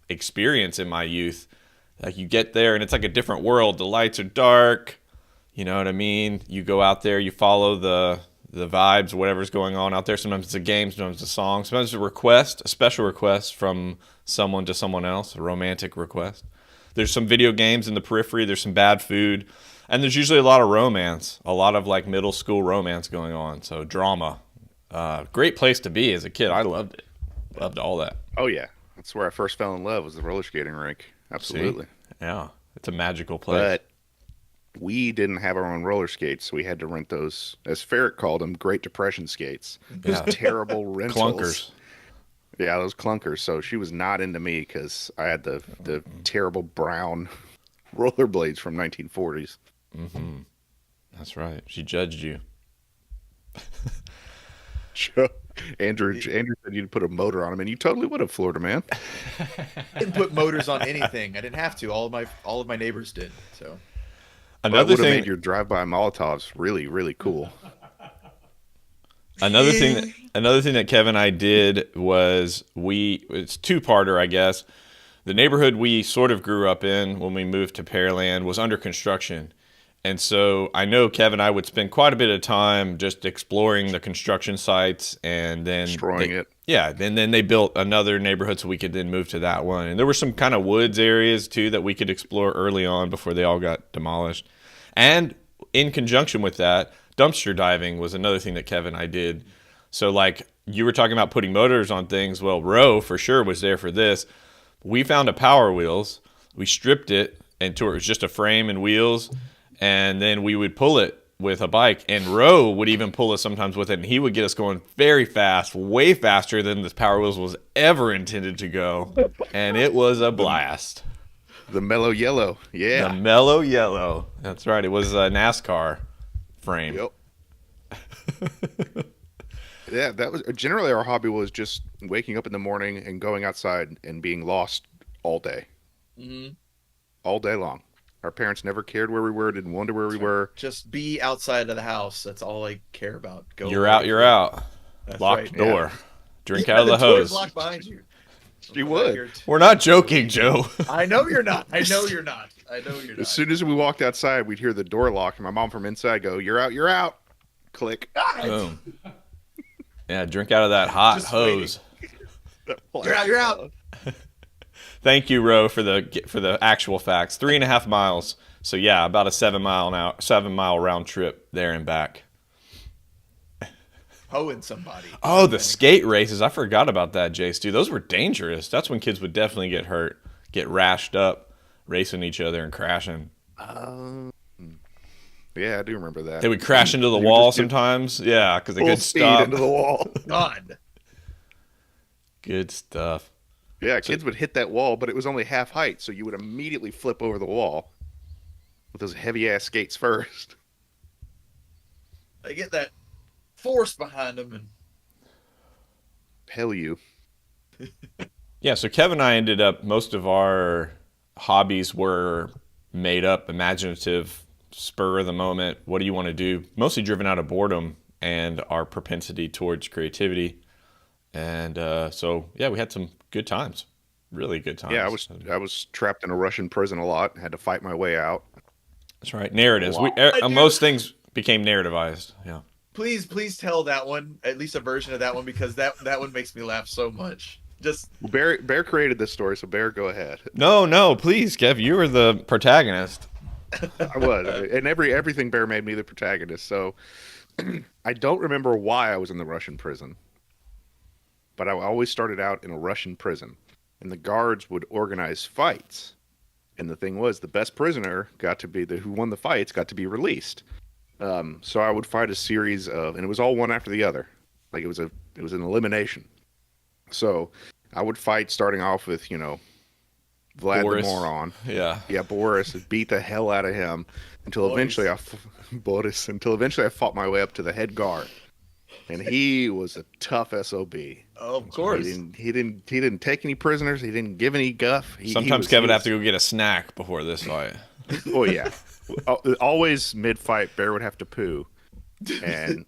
experience in my youth. Like, you get there and it's like a different world. The lights are dark. You know what I mean? You go out there, you follow the vibes, whatever's going on out there. Sometimes it's a game, sometimes it's a song, sometimes it's a special request from someone to someone else, a romantic request. There's some video games in the periphery. There's some bad food. And there's usually a lot of romance, a lot of like middle school romance going on. So drama. Great place to be as a kid. I loved it. Loved all that. Oh yeah, that's where I first fell in love, was the roller skating rink. Absolutely. See? Yeah. It's a magical place. But we didn't have our own roller skates, so we had to rent those, as Ferret called them, Great Depression skates. Those Yeah. terrible rentals. Clunkers. Yeah, those clunkers. So she was not into me because I had the terrible brown rollerblades from 1940s. Mm-hmm. That's right. She judged you. Andrew said you'd put a motor on them, and you totally would have, Florida man. I didn't put motors on anything. I didn't have to. All of my neighbors did. So That Another would have thing. made your drive-by Molotovs really, really cool. Another thing that Kevin and I did was it's two-parter, I guess. The neighborhood we sort of grew up in when we moved to Pearland was under construction. And so I know Kevin and I would spend quite a bit of time just exploring the construction sites and then Destroying it. Yeah, and then they built another neighborhood so we could then move to that one. And there were some kind of woods areas too that we could explore early on before they all got demolished. And in conjunction with that, dumpster diving was another thing that Kevin and I did. So like you were talking about putting motors on things. Well, Roe for sure was there for this. We found a Power Wheels. We stripped it until it was just a frame and wheels. And then we would pull it with a bike. And Roe would even pull us sometimes with it. And he would get us going very fast, way faster than the Power Wheels was ever intended to go. And it was a blast. The mellow yellow. Yeah. The mellow yellow. That's right. It was a NASCAR frame. Yep. Yeah, that was generally our hobby, was just waking up in the morning and going outside and being lost all day. Mhm. All day long. Our parents never cared where we were, didn't wonder where we were. Just be outside of the house. That's all I care about. Go. You're out, you're out. That's Locked right. door. Drink Yeah, out of the door is hose. locked behind you. You would. We're not joking, Joe. I know you're not. I know you're not. I know you're not. As soon as we walked outside, we'd hear the door lock, and my mom from inside go, "You're out, you're out." Click. Boom. Yeah, drink out of that hot Just hose. You're out. You're out. Thank you, Ro, for the actual facts. 3.5 miles So yeah, about a 7 mile round trip there and back. Hoeing somebody. Oh, the skate races. I forgot about that, Jace, dude. Those were dangerous. That's when kids would definitely get hurt, get rashed up, racing each other and crashing. Yeah, I do remember that. They would crash into the You wall just did sometimes. Yeah, because they full could speed stop. into the wall. God. Good stuff. Yeah, kids would hit that wall, but it was only half height, so you would immediately flip over the wall with those heavy ass skates first. They get that force behind them, and Hell you. Yeah, so Kevin and I ended up, most of our hobbies were made up, imaginative, spur of the moment. What do you want to do? Mostly driven out of boredom and our propensity towards creativity. And so, yeah, we had some good times, really good times. Yeah, I was trapped in a Russian prison a lot. Had to fight my way out. That's right. Narratives. Wow. Most things became narrativized. Yeah. please tell that one, at least a version of that one, because that one makes me laugh so much. Just Well, Bear created this story, so Bear, go ahead. No, please, Kev. You were the protagonist. I was, and everything Bear made me the protagonist. So I don't remember why I was in the Russian prison, but I always started out in a Russian prison, and the guards would organize fights. And the thing was, the best prisoner who won the fights got to be released. So I would fight a series of, and it was all one after the other, like it was an elimination. So I would fight starting off with Vlad Boris. the moron. Yeah. Boris. Beat the hell out of him until eventually I fought my way up to the head guard, and he was a tough SOB. of course. He didn't take any prisoners. He didn't give any guff. Sometimes Kevin would have to go get a snack before this fight. Oh yeah, always mid fight, Bear would have to poo, and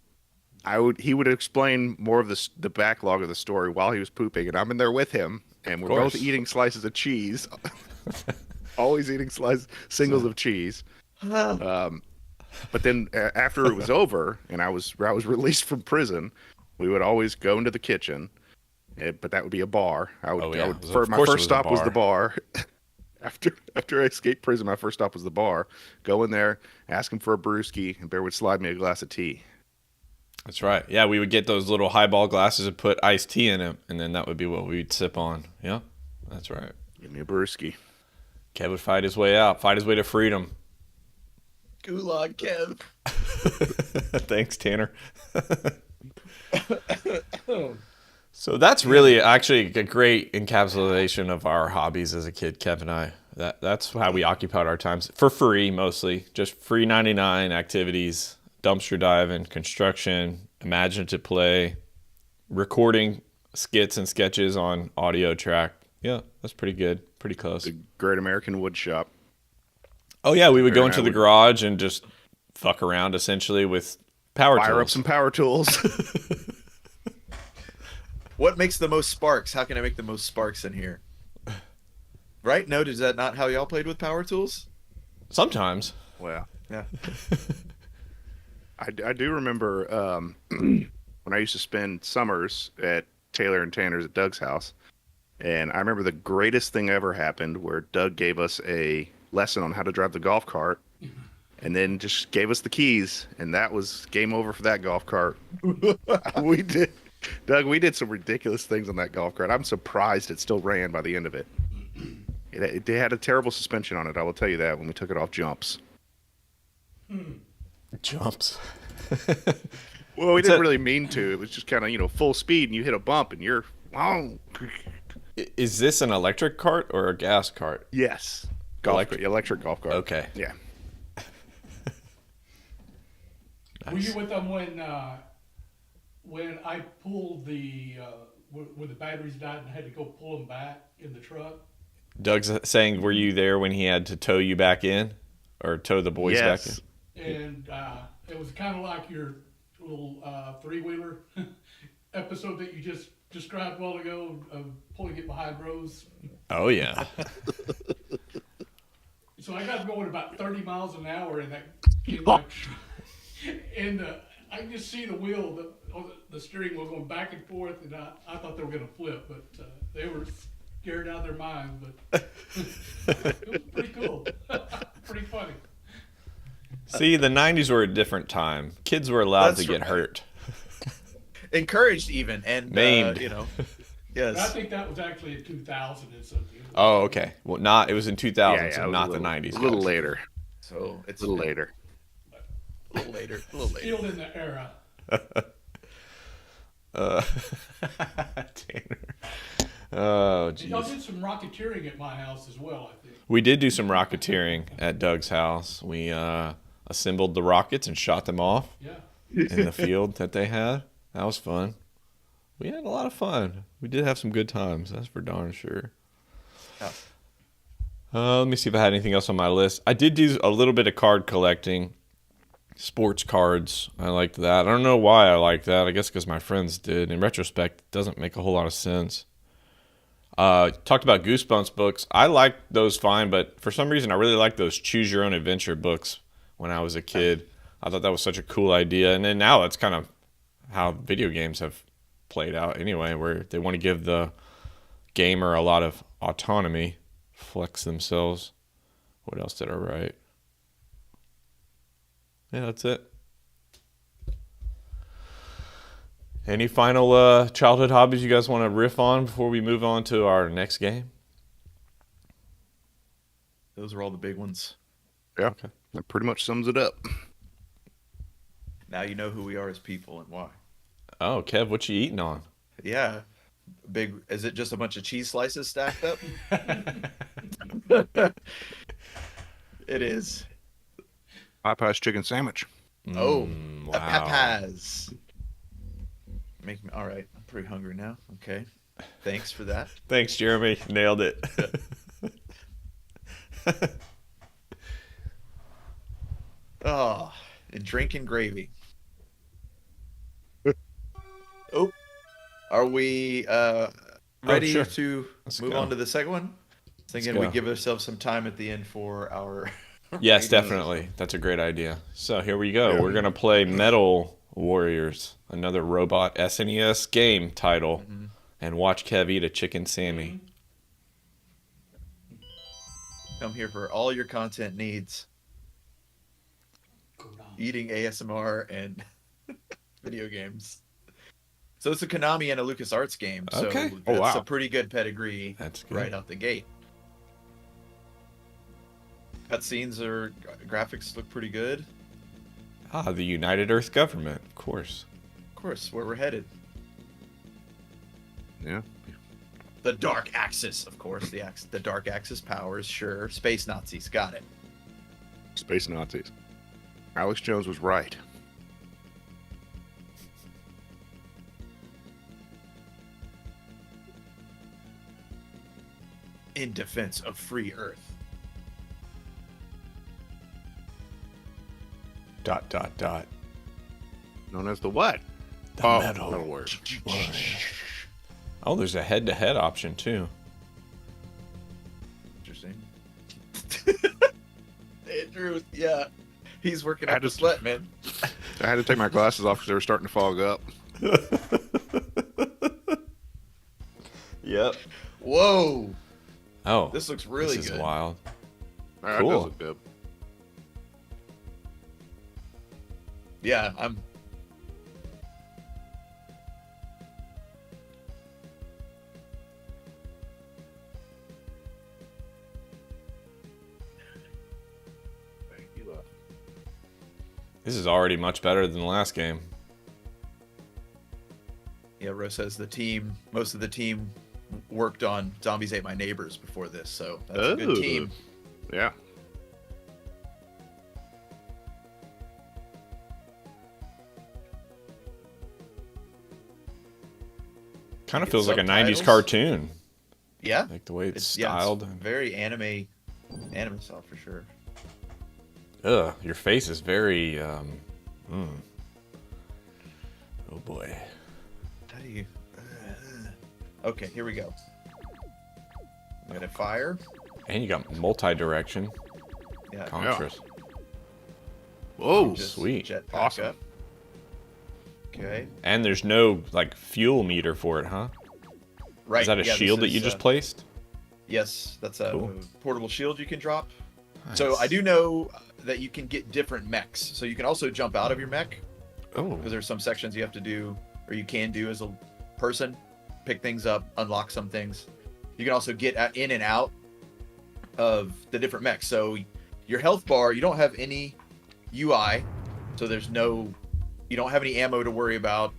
he would explain more of the backlog of the story while he was pooping, and I'm in there with him, and we're both eating slices of cheese, always eating singles of cheese. But then after it was over and I was released from prison, we would always go into the kitchen, but that would be a bar. My first stop was the bar. After I escaped prison, my first stop was the bar. Go in there, ask him for a brewski, and Bear would slide me a glass of tea. That's right. Yeah, we would get those little highball glasses and put iced tea in it, and then that would be what we'd sip on. Yeah, that's right. Give me a brewski. Kev would fight his way out, fight his way to freedom. Gulag Kev. Thanks, Tanner. So that's really actually a great encapsulation of our hobbies as a kid, Kev and I. That's how we occupied our times. For free, mostly. Just free 99 activities. Dumpster diving, construction, imaginative play, recording skits and sketches on audio track. Yeah, that's pretty good. Pretty close. The Great American Wood Shop. Oh, yeah, we would go into the garage and just fuck around, essentially, with power tools. Fire up some power tools. What makes the most sparks? How can I make the most sparks in here? Right? No, is that not how y'all played with power tools? Sometimes. Well, Yeah. I do remember when I used to spend summers at Taylor and Tanner's at Doug's house, and I remember the greatest thing ever happened where Doug gave us a lesson on how to drive the golf cart, and then just gave us the keys, and that was game over for that golf cart. We did some ridiculous things on that golf cart. I'm surprised it still ran by the end of it. It had a terrible suspension on it, I will tell you that, when we took it off jumps. Jumps. Well, we didn't really mean to. It was just kind of, full speed, and you hit a bump, and you're, wow. Is this an electric cart or a gas cart? Yes. Electric golf cart. Okay. Yeah. Were you with them when I pulled when the batteries died and I had to go pull them back in the truck? Doug's saying, were you there when he had to tow you back in? Or tow the boys back in? And it was kind of like your little three-wheeler episode that you just described a while ago of pulling it behind Rose. Oh, yeah. So I got going about 30 miles an hour in that and I could just see the wheel, the steering wheel going back and forth, and I thought they were going to flip, but they were scared out of their minds, but it was pretty cool. Pretty funny. See, the 90s were a different time. Kids were allowed to get right. hurt. Encouraged even, and Maimed. you know, But I yes. think that was actually in 2000 and something. Oh, okay. Well, it was in 2000, it so was not a the little, 90s. A little guys. later. So it's A little later. A little later. A little later. Still in the era. Tanner. Oh, Y'all jeez. did some rocketeering at my house as well, I think. We did do some rocketeering at Doug's house. We assembled the rockets and shot them off Yeah. in the field that they had. That was fun. We had a lot of fun. We did have some good times. That's for darn sure. Yeah. Let me see if I had anything else on my list. I did do a little bit of card collecting. Sports cards. I liked that. I don't know why I liked that. I guess because my friends did. In retrospect, it doesn't make a whole lot of sense. Talked about Goosebumps books. I liked those fine, but for some reason I really liked those Choose Your Own Adventure books when I was a kid. I thought that was such a cool idea. And then now that's kind of how video games have played out anyway, where they want to give the gamer a lot of autonomy, flex themselves. What else did I write? Yeah, that's it. Any final childhood hobbies you guys want to riff on before we move on to our next game? Those are all the big ones. Yeah. Okay. That pretty much sums it up. Now you know who we are as people and why. Oh, Kev, what you eating on? Yeah. Big. Is it just a bunch of cheese slices stacked up? It is. Popeye's chicken sandwich. Oh, wow. Papaz. Make me all right. I'm pretty hungry now. Okay. Thanks for that. Thanks, Jeremy. Nailed it. Oh, and drinking gravy. Oh, are we ready sure. to Let's move go. on to the second one? Thinking go. we give ourselves some time at the end for our. Yes, ratings. definitely. That's a great idea. So here we go. We're going to play Metal Warriors, another robot SNES game title, and watch Kev eat a chicken Sammy. Come here for all your content needs. Eating ASMR and video games. So it's a Konami and a LucasArts game. So Okay. that's Oh, wow. a pretty good pedigree That's good. right out the gate. Cutscenes or graphics look pretty good. Ah, the United Earth government, of course. Of course, where we're headed. Yeah. The Dark Axis, of course. The Dark Axis powers, sure. Space Nazis, got it. Space Nazis. Alex Jones was right. In defense of free Earth. ... Known as the what? The Metal Warriors. Oh, there's a head-to-head option, too. Interesting. Andrew, yeah. He's working I up the just- sweat, man. I had to take my glasses off because they were starting to fog up. Yep. Whoa. Oh, This looks really this is good. wild. All right, Cool. that does look good. Yeah, I'm... This is already much better than the last game. Yeah, Rose says most of the team worked on Zombies Ate My Neighbors before this, so that's a good Ooh. team. Yeah. Kind of feels like a 90s Subtitles. cartoon. Yeah, Like the way it's yeah, styled. very anime style for sure. Ugh, your face is very, Oh boy. How do you... Okay, here we go. I'm gonna fire. And you got multi-direction. Yeah, Contrast. Whoa. just sweet. Jetpack Awesome. up. Okay. And there's no, like, fuel meter for it, huh? Right. Is that a yeah, shield that this you is, just placed? Yes, that's a Cool. portable shield you can drop. So Nice. I do know that you can get different mechs. So you can also jump out of your mech, Oh, because there's some sections you have to do, or you can do as a person, pick things up, unlock some things. You can also get in and out of the different mechs. So your health bar, you don't have any UI, so you don't have any ammo to worry about.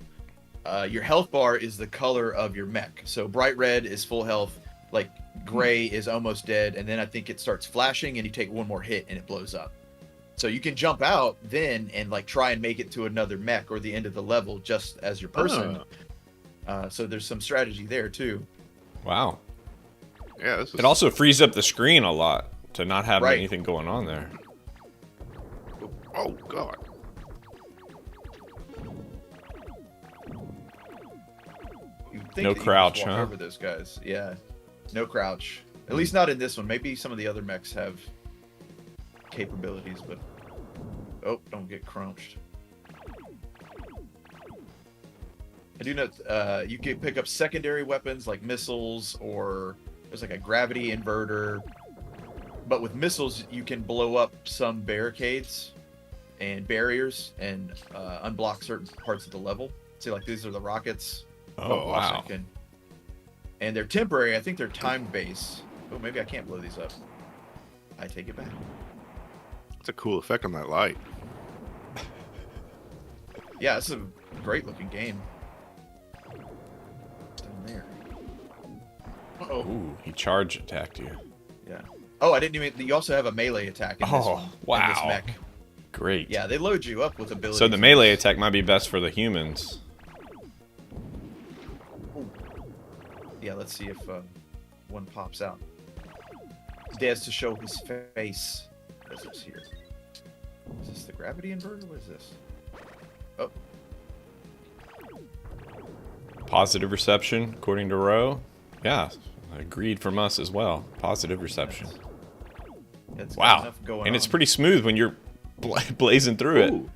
Your health bar is the color of your mech. So bright red is full health, like gray is almost dead, and then I think it starts flashing and you take one more hit and it blows up. So you can jump out then and like try and make it to another mech or the end of the level just as your person. So there's some strategy there too. wow. Yeah, this is It also frees up the screen a lot to not have Right. anything going on there. Oh god. You'd think No that you could crouch, just walk huh? over those guys. Yeah, no crouch. At least not in this one. Maybe some of the other mechs have capabilities, but don't get crunched. I do know you can pick up secondary weapons like missiles, or there's like a gravity inverter. But with missiles, you can blow up some barricades and barriers and unblock certain parts of the level. See, like these are the rockets. Oh, wow. And they're temporary. I think they're time-based. Oh, maybe I can't blow these up. I take it back. It's a cool effect on that light. Yeah, it's a great-looking game. It's down there. Oh, Ooh, he charge attacked you. yeah. Oh, I didn't even. You also have a melee attack in this Oh, one. In this wow. mech. Great. Yeah, they load you up with abilities. So the melee attack might be best for the humans. Yeah, let's see if one pops out. He dares to show his face. What is this here? Is this the gravity inverter? What is this? Oh, Positive reception, according to Roe. Yeah, agreed from us as well. Positive reception. it's got Wow. enough going And it's on. pretty smooth when you're blazing through it. Ooh.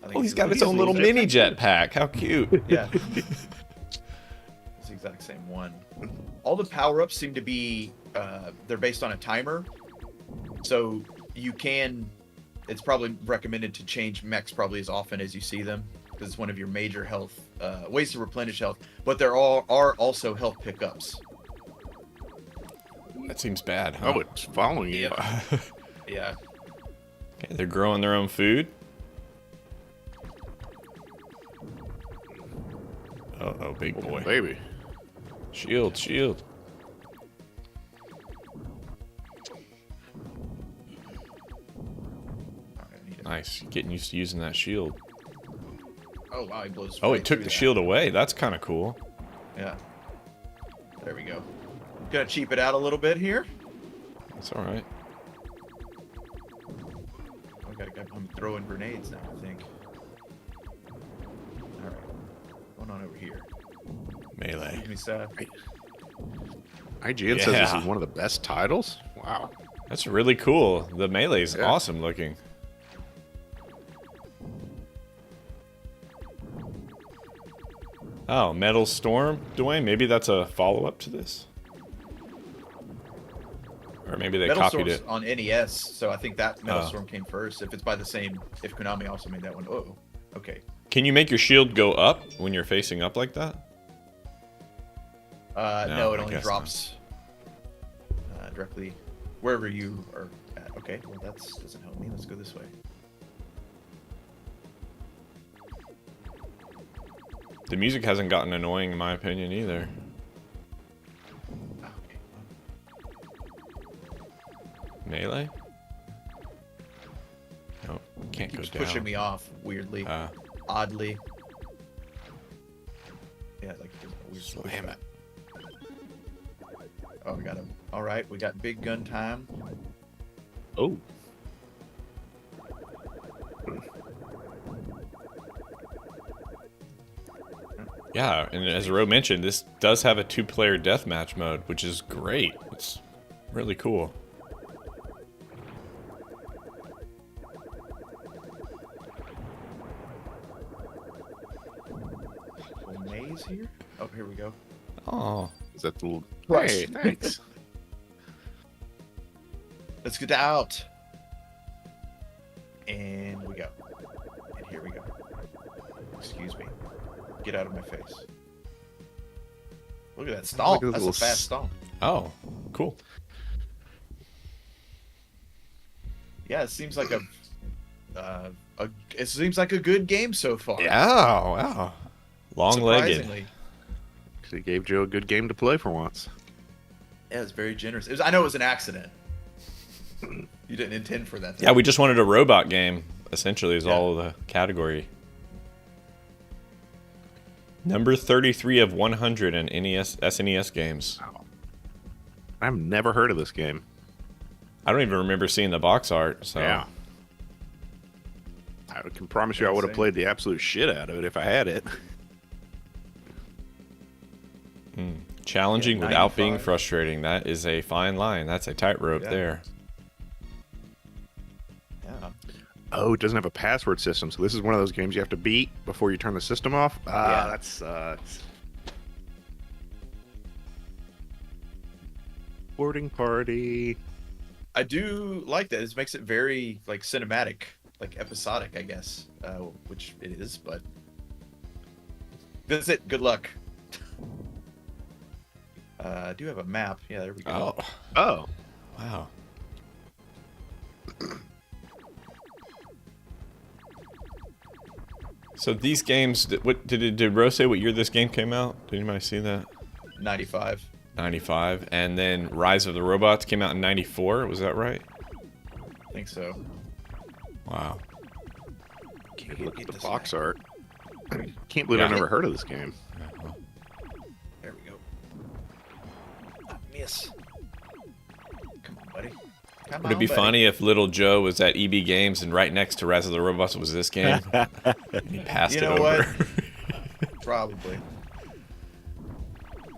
I think Oh, he's it's got his easily own little different. mini jetpack. How cute. Yeah. It's the exact same one. All the power-ups seem to be, they're based on a timer. So you can, it's probably recommended to change mechs probably as often as you see them, because it's one of your major health, ways to replenish health. But there are also health pickups. That seems bad, huh? Oh, it's following you. Yeah. Okay, they're growing their own food. Uh-oh, big boy. Baby. Shield, shield. Alright, I need it. Nice. Getting used to using that shield. Oh, wow, he blows Oh, right it took through the that. shield away. That's kind of cool. Yeah. There we go. Gonna cheap it out a little bit here. That's all right. I'm throwing grenades now, I think. Alright. Going on over here. Melee. Give me stuff. IGN says this Yeah. is one of the best titles. Wow. That's really cool. The melee's Yeah. awesome looking. Oh, Metal Storm, Dwayne? Maybe that's a follow-up to this? Or maybe they Metal copied Storm's it. on NES, so I think that Metal Oh. Storm came first. If it's by the same, if Konami also made that one. Oh, okay. Can you make your shield go up when you're facing up like that? No, it I only guess drops directly wherever you are at. Okay, well that doesn't help me. Let's go this way. The music hasn't gotten annoying in my opinion either. Okay. Melee? No, can't go Keeps down. pushing me off weirdly, oddly. Yeah, like it does a weird Slam pushback. it. Oh, we got him. All right, we got big gun time. Oh. Yeah, and as Ro mentioned, this does have a 2-player deathmatch mode, which is great. It's really cool. Little maze here. Oh, here we go. Oh, Is that the little... Right. Hey, thanks. Let's get out. And we go. And here we go. Excuse me. Get out of my face. Look at that stomp. Look at That's this a little fast stomp. Oh, cool. Yeah, it seems like it seems like a good game so far. Yeah, wow. Long-legged. Surprisingly. Actually gave Joe a good game to play for once. Yeah, it's very generous. I know it was an accident. You didn't intend for that. Yeah, we just wanted a robot game, essentially, is Yeah. all of the category. Number 33 of 100 in SNES games. I've never heard of this game. I don't even remember seeing the box art, so... Yeah. I can promise you I would have Same. played the absolute shit out of it if I had it. Challenging Yeah, without being 95. frustrating. That is a fine line. That's a tightrope Yeah. there. Yeah. Oh, it doesn't have a password system, so this is one of those games you have to beat before you turn the system off. Yeah. That sucks. Boarding party. I do like that. It makes it very like cinematic, like episodic, I guess, which it is. But that's it. Good luck. I do have a map. Yeah, there we go. Oh, Oh. wow. So these games, what did Rose say what year this game came out? Did anybody see that? 95. 95. And then Rise of the Robots came out in 94. Was that right? I think so. Wow. Can't look at the this box guy. art. Can't believe Yeah. I've never heard of this game. There we go. Ah, miss. Come on, buddy. Come Would it on, be buddy. funny if Little Joe was at EB Games and right next to Rise of the Robots was this game? And he passed You it know over. what? Probably.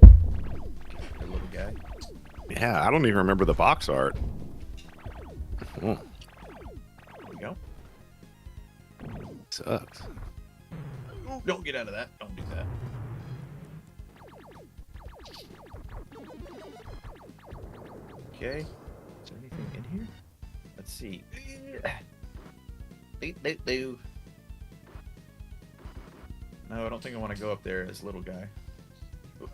Good little guy. Yeah, I don't even remember the box art. Oh, There we go. sucks. Ooh, don't get out of that. Don't do that. Okay. Is there anything in here? Let's see. No, I don't think I want to go up there as little guy. Ooh.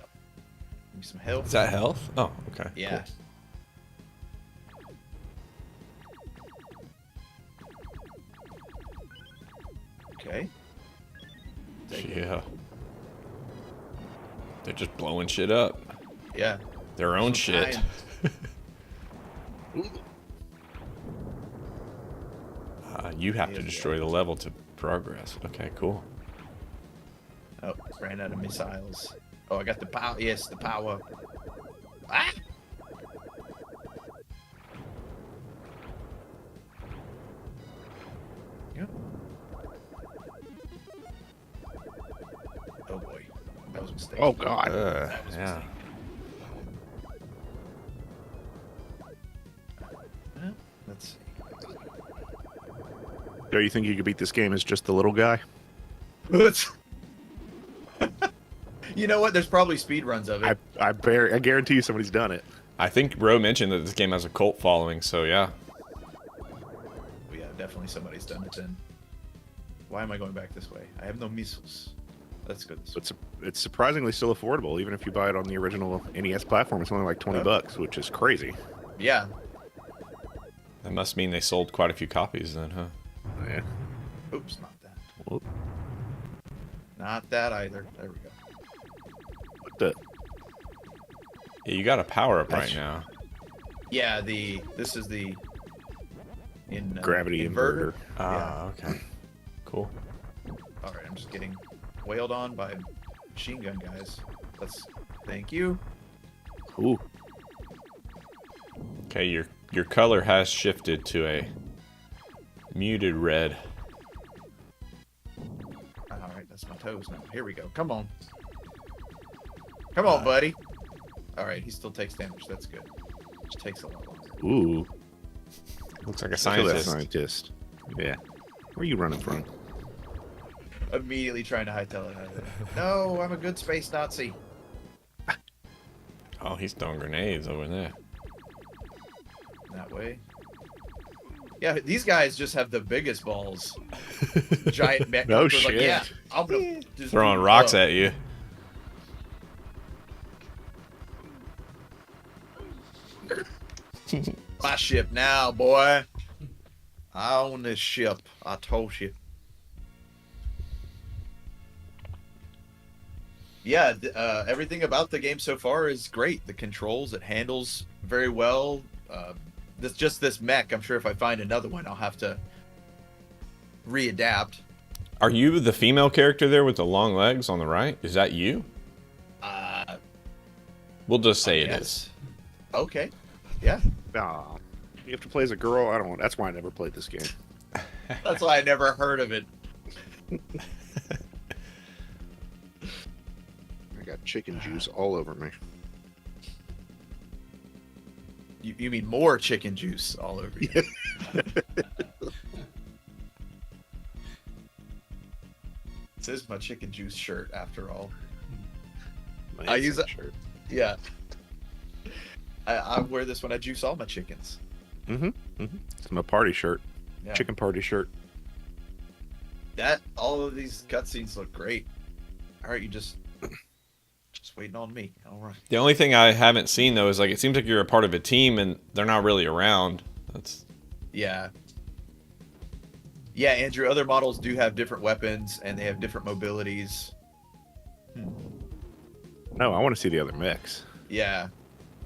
Give me some health. Is that health? Oh, okay. Yeah. Okay. Cool. Take it. Yeah. They're just blowing shit up. Yeah. Their own shit. You have to destroy the level to progress. Okay, cool. Oh, ran out of missiles. Oh, I got the power. Yes, the power. Ah! Yep. Oh boy, that was a mistake. Oh, God. That was a Yeah. mistake. Well, let's see. Do you think you could beat this game as just the little guy? You know what? There's probably speed runs of it. I guarantee you somebody's done it. I think Ro mentioned that this game has a cult following, so yeah. Well, yeah, definitely somebody's done it then. Why am I going back this way? I have no missiles. Let's go this way. It's surprisingly still affordable, even if you buy it on the original NES platform. It's only like $20, which is crazy. Yeah. That must mean they sold quite a few copies then, huh? Yeah. Oops, not that. Whoop. Not that either. There we go. What the? Yeah, you got a power up right That's- now. Yeah, this is the Gravity inverter. Ah, okay. Cool. All right, I'm just getting wailed on by machine gun guys. Thank you. Ooh. Okay, your color has shifted to a muted red. All right, that's my toes now. Here we go. Come on. Come on, buddy. All right, he still takes damage. That's good. Which takes a lot longer. Ooh. Looks like a Look at that scientist. scientist. Yeah. Where are you running from? Immediately trying to hightail it out of there. No, I'm a good space Nazi. Oh, he's throwing grenades over there. That way. Yeah, these guys just have the biggest balls. Giant mech. No They're like, shit. yeah, I'm gonna just Throwing do rocks up. at you. My ship now, boy. I own this ship. I told you. Yeah, everything about the game so far is great. The controls, it handles very well. This mech, I'm sure if I find another one, I'll have to readapt. Are you the female character there with the long legs on the right? Is that you? We'll just say it is. Yes. Okay. Yeah. Aw. You have to play as a girl? I don't know. That's why I never played this game. That's why I never heard of it. I got chicken juice all over me. You mean more chicken juice all over you? This is my chicken juice shirt after all. I use it. Shirt. Yeah. I wear this when I juice all my chickens. It's my party shirt. Yeah. Chicken party shirt. All of these cutscenes look great. All right, you just waiting on me. All right. The only thing I haven't seen though is like it seems like you're a part of a team and they're not really around. That's Yeah. Yeah, Andrew, other models do have different weapons and they have different mobilities. No, I want to see the other mix. Yeah.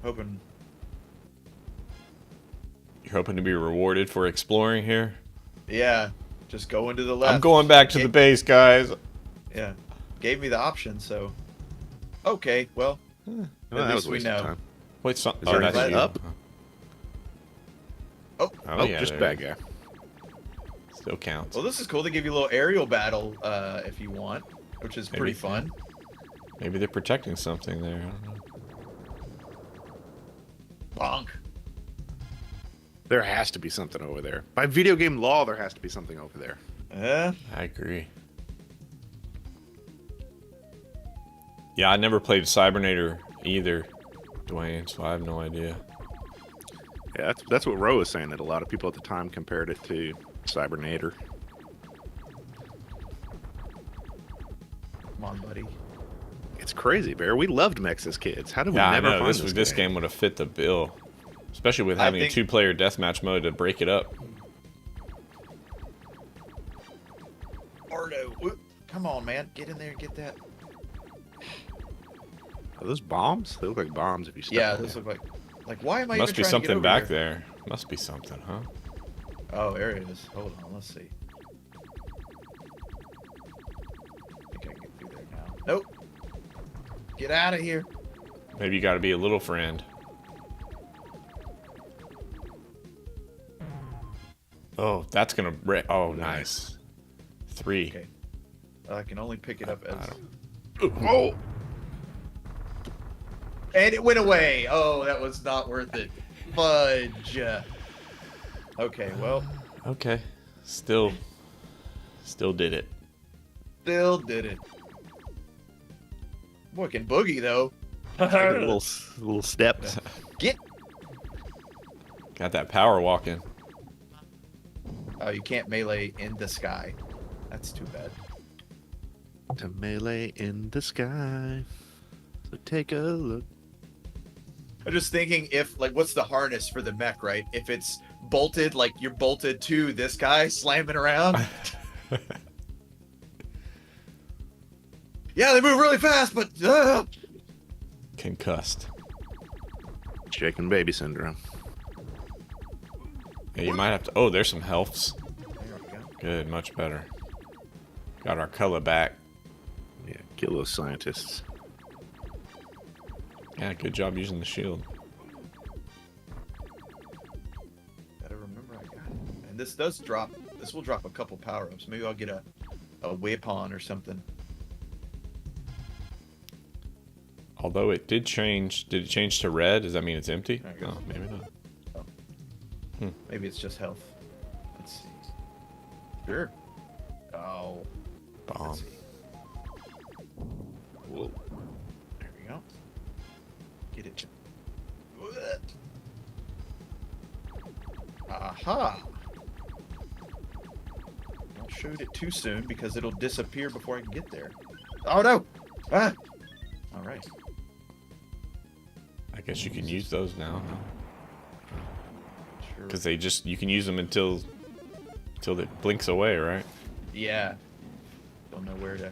Hoping. you're hoping to be rewarded for exploring here. Yeah. Just go into the left. I'm going back to the base, guys. Yeah. Gave me the option, so. Okay, well. Well, At that least was a we waste of know. time. Wait, there that's anything you. up? Oh, Oh, yeah, just there bad it is. guy. Still counts. well, this is cool. They give you a little aerial battle if you want, which is pretty fun. Maybe they're protecting something there. I don't know. Bonk. There has to be something over there. By video game law, there has to be something over there. I agree. Yeah, I never played Cybernator either, Dwayne, so I have no idea. Yeah, that's what Ro was saying, that a lot of people at the time compared it to Cybernator. Come on, buddy. It's crazy, Bear. We loved mechs as kids. How did we Yeah, I never know. find This game would have fit the bill, especially with having a think- 2-player deathmatch mode to break it up. Ardo, whoop. Come on, man. Get in there and get that. Are those bombs? They look like bombs if you step Yeah, on those them. look like why am I Must even be trying to get something over back here? there. Must be something, huh? Oh, there it is. Hold on, let's see. I think I can get through there now. Nope. Get out of here. Maybe you got to be a little friend. Oh, that's gonna break. Oh, nice. 3. Okay. I can only pick it up as. Oh! And it went away. Oh, that was not worth it. Fudge. Okay, well, Okay. Still did it. still did it. Boy, can boogie though. little steps. Get. Got that power walking. Oh, you can't melee in the sky. That's too bad. To melee in the sky. So take a look. I'm just thinking if, like, what's the harness for the mech, right? If it's bolted, like you're bolted to this guy slamming around. Yeah, they move really fast, but Concussed. Shaken baby syndrome. Yeah, you might have to. Oh, there's some healths. There we go. Good, much better. Got our color back. Yeah, kill those scientists. Yeah, good job using the shield. Gotta remember I got it. And this does drop. This will drop a couple power-ups. Maybe I'll get a weapon or something. Although it did change. Did it change to red? Does that mean it's empty? There you go. No, maybe not. Maybe it's just health. Let's see. Sure. Oh. Bomb. Let's see. Whoa. There we go. Get it. Aha. shoot it too soon because it'll disappear before I can get there. Oh no! Ah! All right. I guess you can use those now. Sure. Because you can use them until it blinks away, right? Yeah. Don't know where to.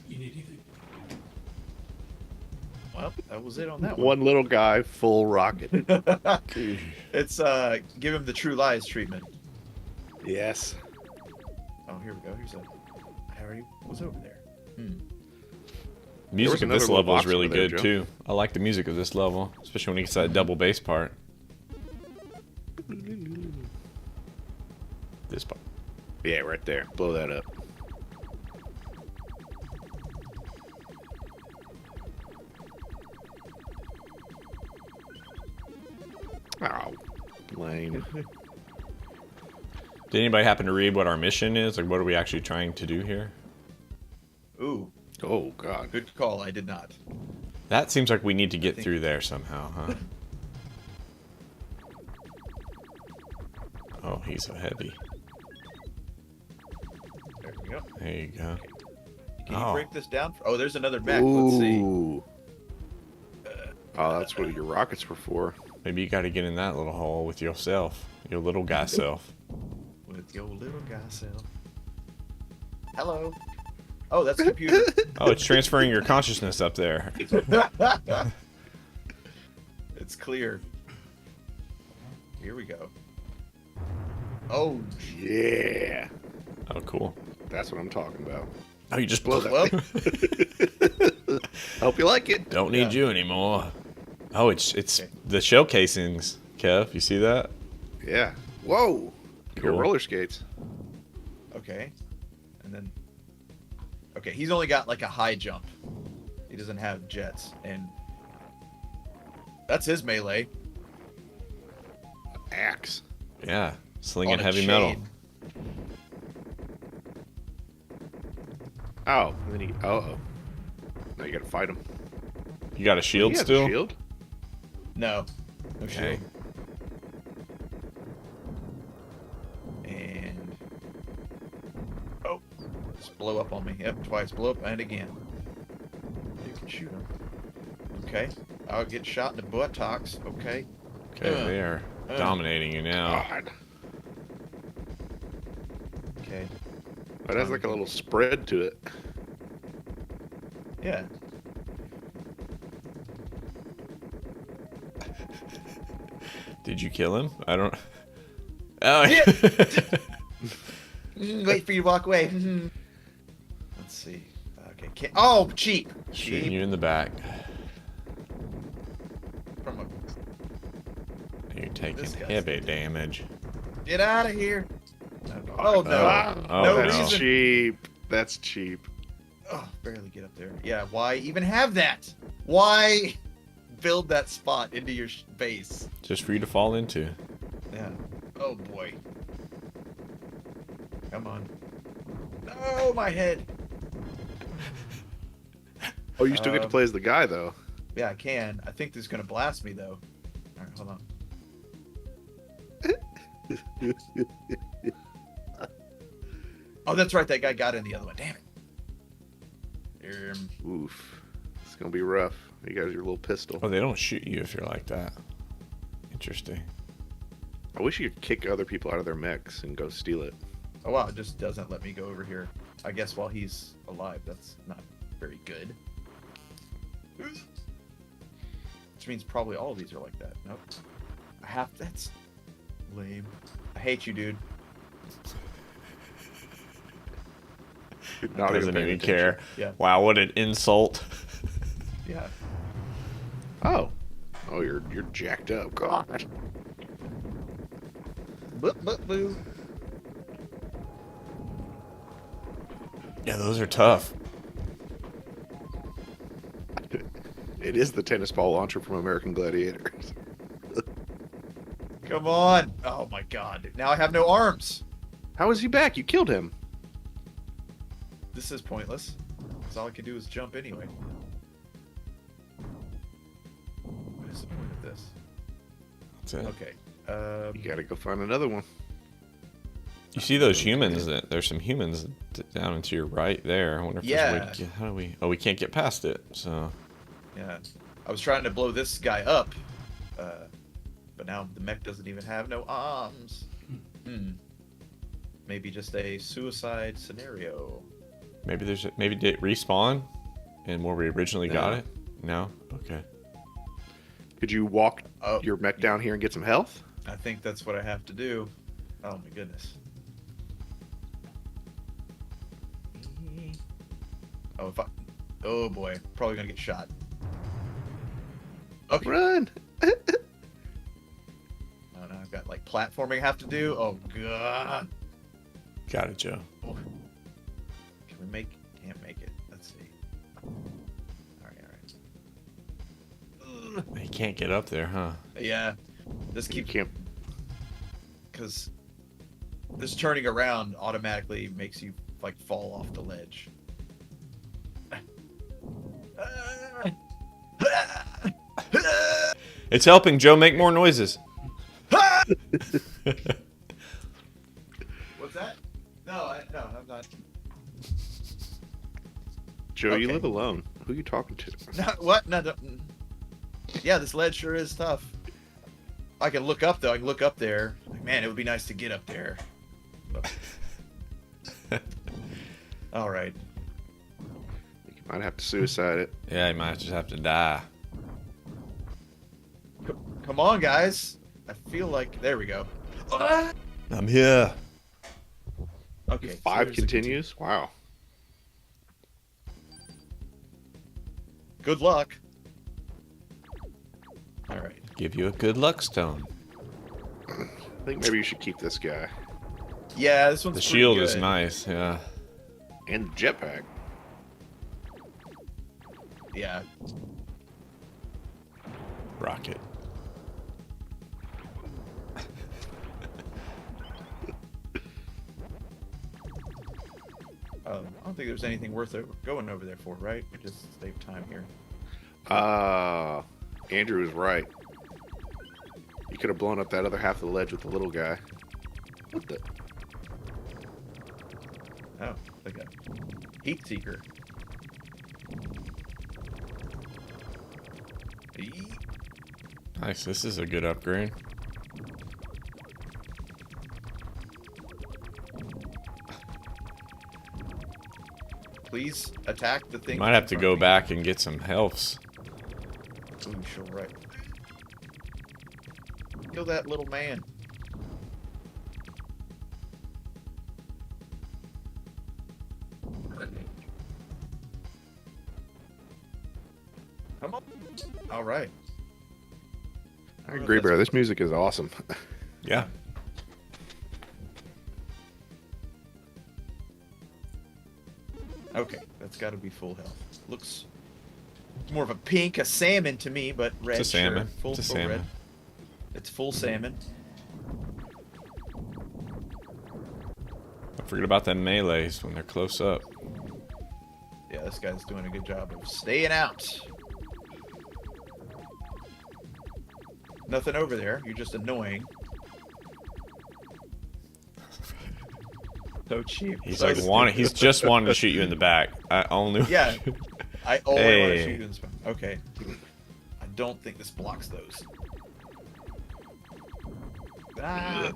You need anything? Well, that was it on that One little guy, full rocket. It's give him the true lies treatment. Yes. Oh, here we go. Here's a. I already was over there. Music of another this little level is box really over there, good Joe. too. I like the music of this level, especially when he gets that double bass part. This part. Yeah, right there. Blow that up. Oh, lame. Did anybody happen to read what our mission is? Like, what are we actually trying to do here? Ooh, Oh, God. good call. I did not. That seems like we need to get through there somehow, huh? Oh, he's so heavy. There we go. There you go. Can you Oh. break this down? Oh, there's another mech. Let's see. Ooh. Oh, that's what your rockets were for. Maybe you got to get in that little hole with yourself, your little guy self. With your little guy self. Hello. Oh, that's a computer. Oh, it's transferring your consciousness up there. It's clear. Here we go. Oh, Yeah. Oh, cool. That's what I'm talking about. Oh, you just Blow blew that. well, Hope you like it. Don't need Yeah. you anymore. Oh, it's Okay. the shell casings, Kev. You see that? Yeah. Whoa. Your Cool. roller skates. okay. And then. Okay, he's only got like a high jump. He doesn't have jets. And. That's his melee. Axe. Yeah, slinging on a heavy metal. chain. Oh. And then he. Uh-oh. Now you gotta fight him. You got a shield You have a still? shield? No. No Okay. shield. And. Oh. Just blow up on me. Yep, twice. Blow up and again. You can shoot him. Okay. I'll get shot in the buttocks. Okay. Okay, they are dominating you now. God. Okay. It has like a little spread to it. Yeah. Did you kill him? I don't. Oh, Yeah. Wait for you to walk away. Let's see. Okay. Oh, cheap. Shooting Cheap. you in the back. From a... You're taking This guy's- heavy damage. Get out of here. Oh, no. Oh, no no. That's reason. cheap. That's cheap. Oh, barely get up there. Yeah, why even have that? Why build that spot into your base? Just for you to fall into. Yeah. Oh, boy. Come on. No, my head. Oh, you still get to play as the guy, though. Yeah, I can. I think this is going to blast me, though. All right, hold on. Oh, that's right. That guy got in the other one. Damn it. Oof. It's gonna be rough. You got your little pistol. Oh, they don't shoot you if you're like that. Interesting. I wish you could kick other people out of their mechs and go steal it. Oh, wow. It just doesn't let me go over here. I guess while he's alive. That's not very good. Which means probably all of these are like that. Nope. That's lame. I hate you, dude. Not Doesn't paying even attention. care. Yeah. Wow, what an insult. Yeah. Oh. Oh, you're jacked up. God. Boo. Yeah, those are tough. It is the tennis ball launcher from American Gladiators. Come on. Oh my god. Now I have no arms. How is he back? You killed him. This is pointless. Because all I can do is jump anyway. What is the point of this? That's it. Okay. You gotta go find another one. You see those humans? There's some humans down into your right there. I wonder if there's a way to get, how do we? Oh, we can't get past it. So. Yeah. I was trying to blow this guy up, but now the mech doesn't even have no arms. Maybe just a suicide scenario. Maybe did it respawn, and where we originally got it? No. Okay. Could you walk your mech down here and get some health? I think that's what I have to do. Oh my goodness. Oh boy, probably gonna get shot. Okay. Run! Oh no, I've got like platforming I have to do. Oh god. Got it, Joe. Can we make? Can't make it. Let's see. All right. You can't get up there, huh? Yeah. This You keeps can't. because this turning around automatically makes you like fall off the ledge. It's helping Joe make more noises. What's that? No, I'm not. Joe, you Okay. live alone. Who are you talking to? No, what? No. Yeah, this ledge sure is tough. I can look up though. I can look up there. Like, man, it would be nice to get up there. All right. You might have to suicide it. Yeah, you might just have to die. Come on, guys. I feel like there we go. I'm here. Okay. so 5 there's a continues? Wow. Good luck. All right. Give you a good luck stone. I think maybe you should keep this guy. Yeah, this one's The pretty shield is good. nice. Yeah. And the jetpack. Yeah. Rocket. I don't think there's anything worth going over there for, right? We just save time here. Andrew was right. You could have blown up that other half of the ledge with the little guy. What the? Oh, like a heat seeker. Eee. Nice. This is a good upgrade. Please attack the thing. Might have to go back and get some healths. Ooh, sure, right. Kill that little man. Come on. All right. I agree, bro. This music is awesome. Yeah. Okay, that's got to be full health. Looks more of a pink, a salmon to me, but red. It's a salmon. Sure. Full, It's a full salmon. red. It's full salmon. Don't forget about them melees when they're close up. Yeah, this guy's doing a good job of staying out. Nothing over there. You're just annoying. So cheap. He's So like stupid. he's just wanting to shoot you in the back. I only. Yeah. I only want to Hey. shoot you in the spine. Okay. I don't think this blocks those. Ah.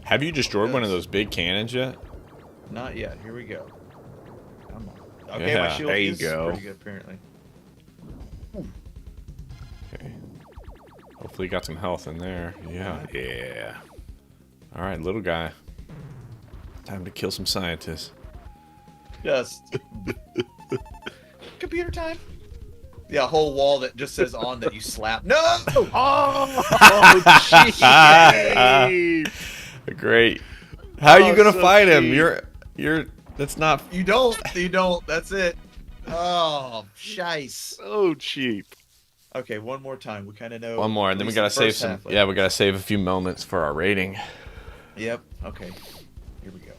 Have you destroyed one of those big cannons yet? Not yet. Here we go. Come on. Okay, my Yeah, shield there you is go. pretty good, apparently. Okay. Hopefully you got some health in there. Yeah. Yeah. All right, little guy. Time to kill some scientists. Just computer time. Yeah, a whole wall that just says on that you slap. No! Oh, jeez. Great. How are you Oh, gonna so fight him? cheap. You're. That's not. You don't. You don't. That's it. Oh, shice. So cheap. Okay, one more time. We kind of know. One more, at and then we least gotta the save first some. half of Yeah, it. we gotta save a few moments for our rating. Yep. Okay. Here we go.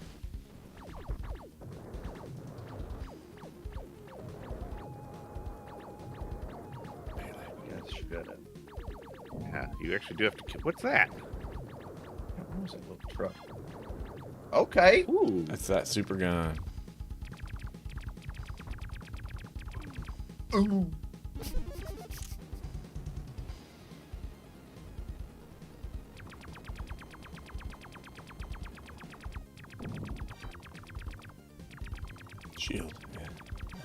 Yes, shut up. Yeah, you actually do have to kill. What's that? What was that little truck? Okay. Ooh. That's that super gun. Ooh. Shield. Yeah.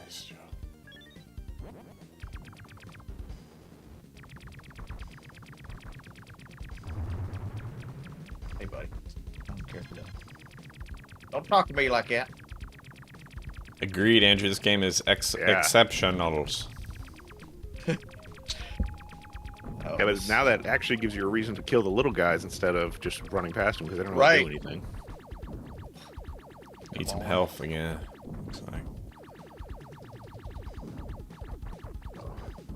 Nice job. Hey, buddy. I don't care for that. Don't talk to me like that. Agreed, Andrew. This game is exceptional. Oh, Yeah, but now that actually gives you a reason to kill the little guys instead of just running past them because they don't really do anything. Need some health again. Looks like.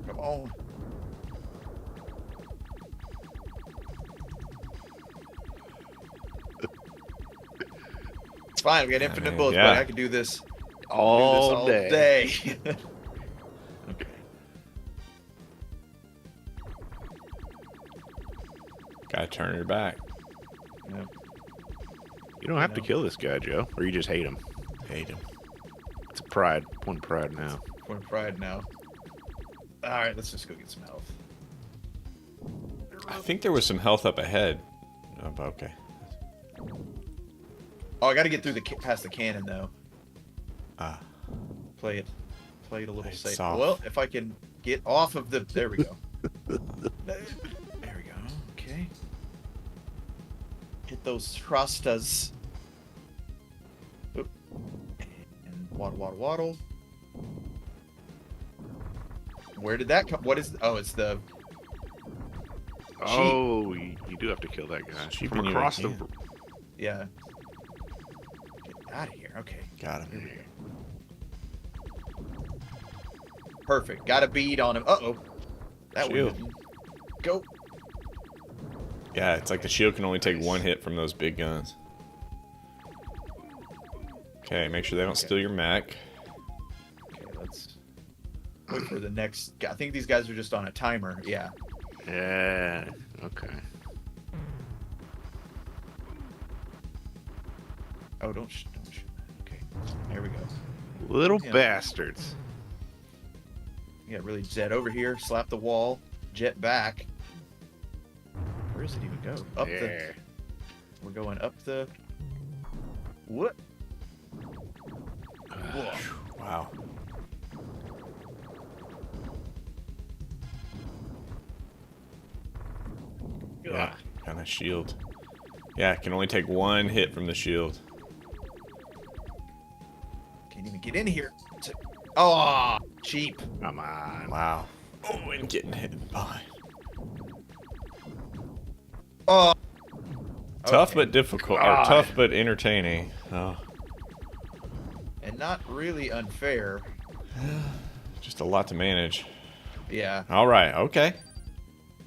Come on. It's fine. We got infinite bullets, yeah. buddy. I can do this All day. Okay. Gotta turn your back. Yeah. You don't have to kill this guy, Joe, or you just hate him. Hate him. It's a pride. One pride now. We're fried now. All right, let's just go get some health. I think there was some health up ahead. Oh, but okay. Oh, I got to get through past the cannon though. Ah. Play it a little It's safe. soft. Well, if I can get off of the, there we go. There we go. Okay. Hit those thrusters. Oop. And waddle. Where did that come? What is? Oh, it's the. Oh, you do have to kill that guy. Sheep From and you across the. again. Yeah. Get out of here. Okay. Got him. Perfect. Got a bead on him. Uh-oh. That Shield. one. Go. Yeah, it's like the shield can only take one hit from those big guns. Okay, make sure they don't steal your mech. Okay, let's wait for the next guy. I think these guys are just on a timer. Yeah. Yeah. Okay. Oh, don't shoot. Okay. There we go. Little Yeah. bastards. Yeah, really jet over here, slap the wall, jet back. Where does it even go? Up the. Yeah. We're going up the. What? Whoa. Wow. Yeah, kind of shield. Yeah, it can only take one hit from the shield. Can't even get in here. Oh, cheap. Come on. Wow. Oh, and getting hit behind. Oh. Tough Okay. but difficult, or God. tough but entertaining. Oh, And not really unfair. just a lot to manage. Yeah. All right, okay.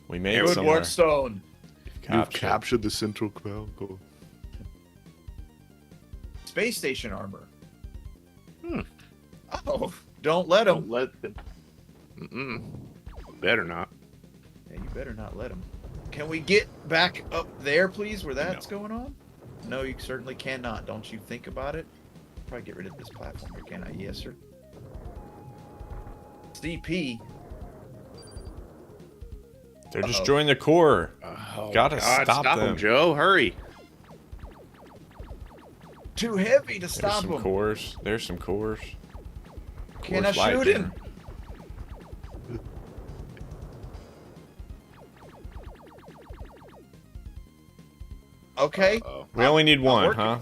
We made it Good somewhere. work, Stone. Captured. the central command core. Space station armor. Hmm. Oh, don't let them. Don't let them. Mm-mm. Better not. Yeah, you better not let them. Can we get back up there, please, where that's going on? No, you certainly cannot. Don't you think about it? Probably get rid of this platform here, can I? Yes, sir. CP. They're destroying the core. Oh, Gotta God, stop them. them, Joe. Hurry. Too heavy to There's stop some him. cores. There's some cores. Can I Cores light shoot there. him? Okay. Uh-oh. We only need one, working. huh?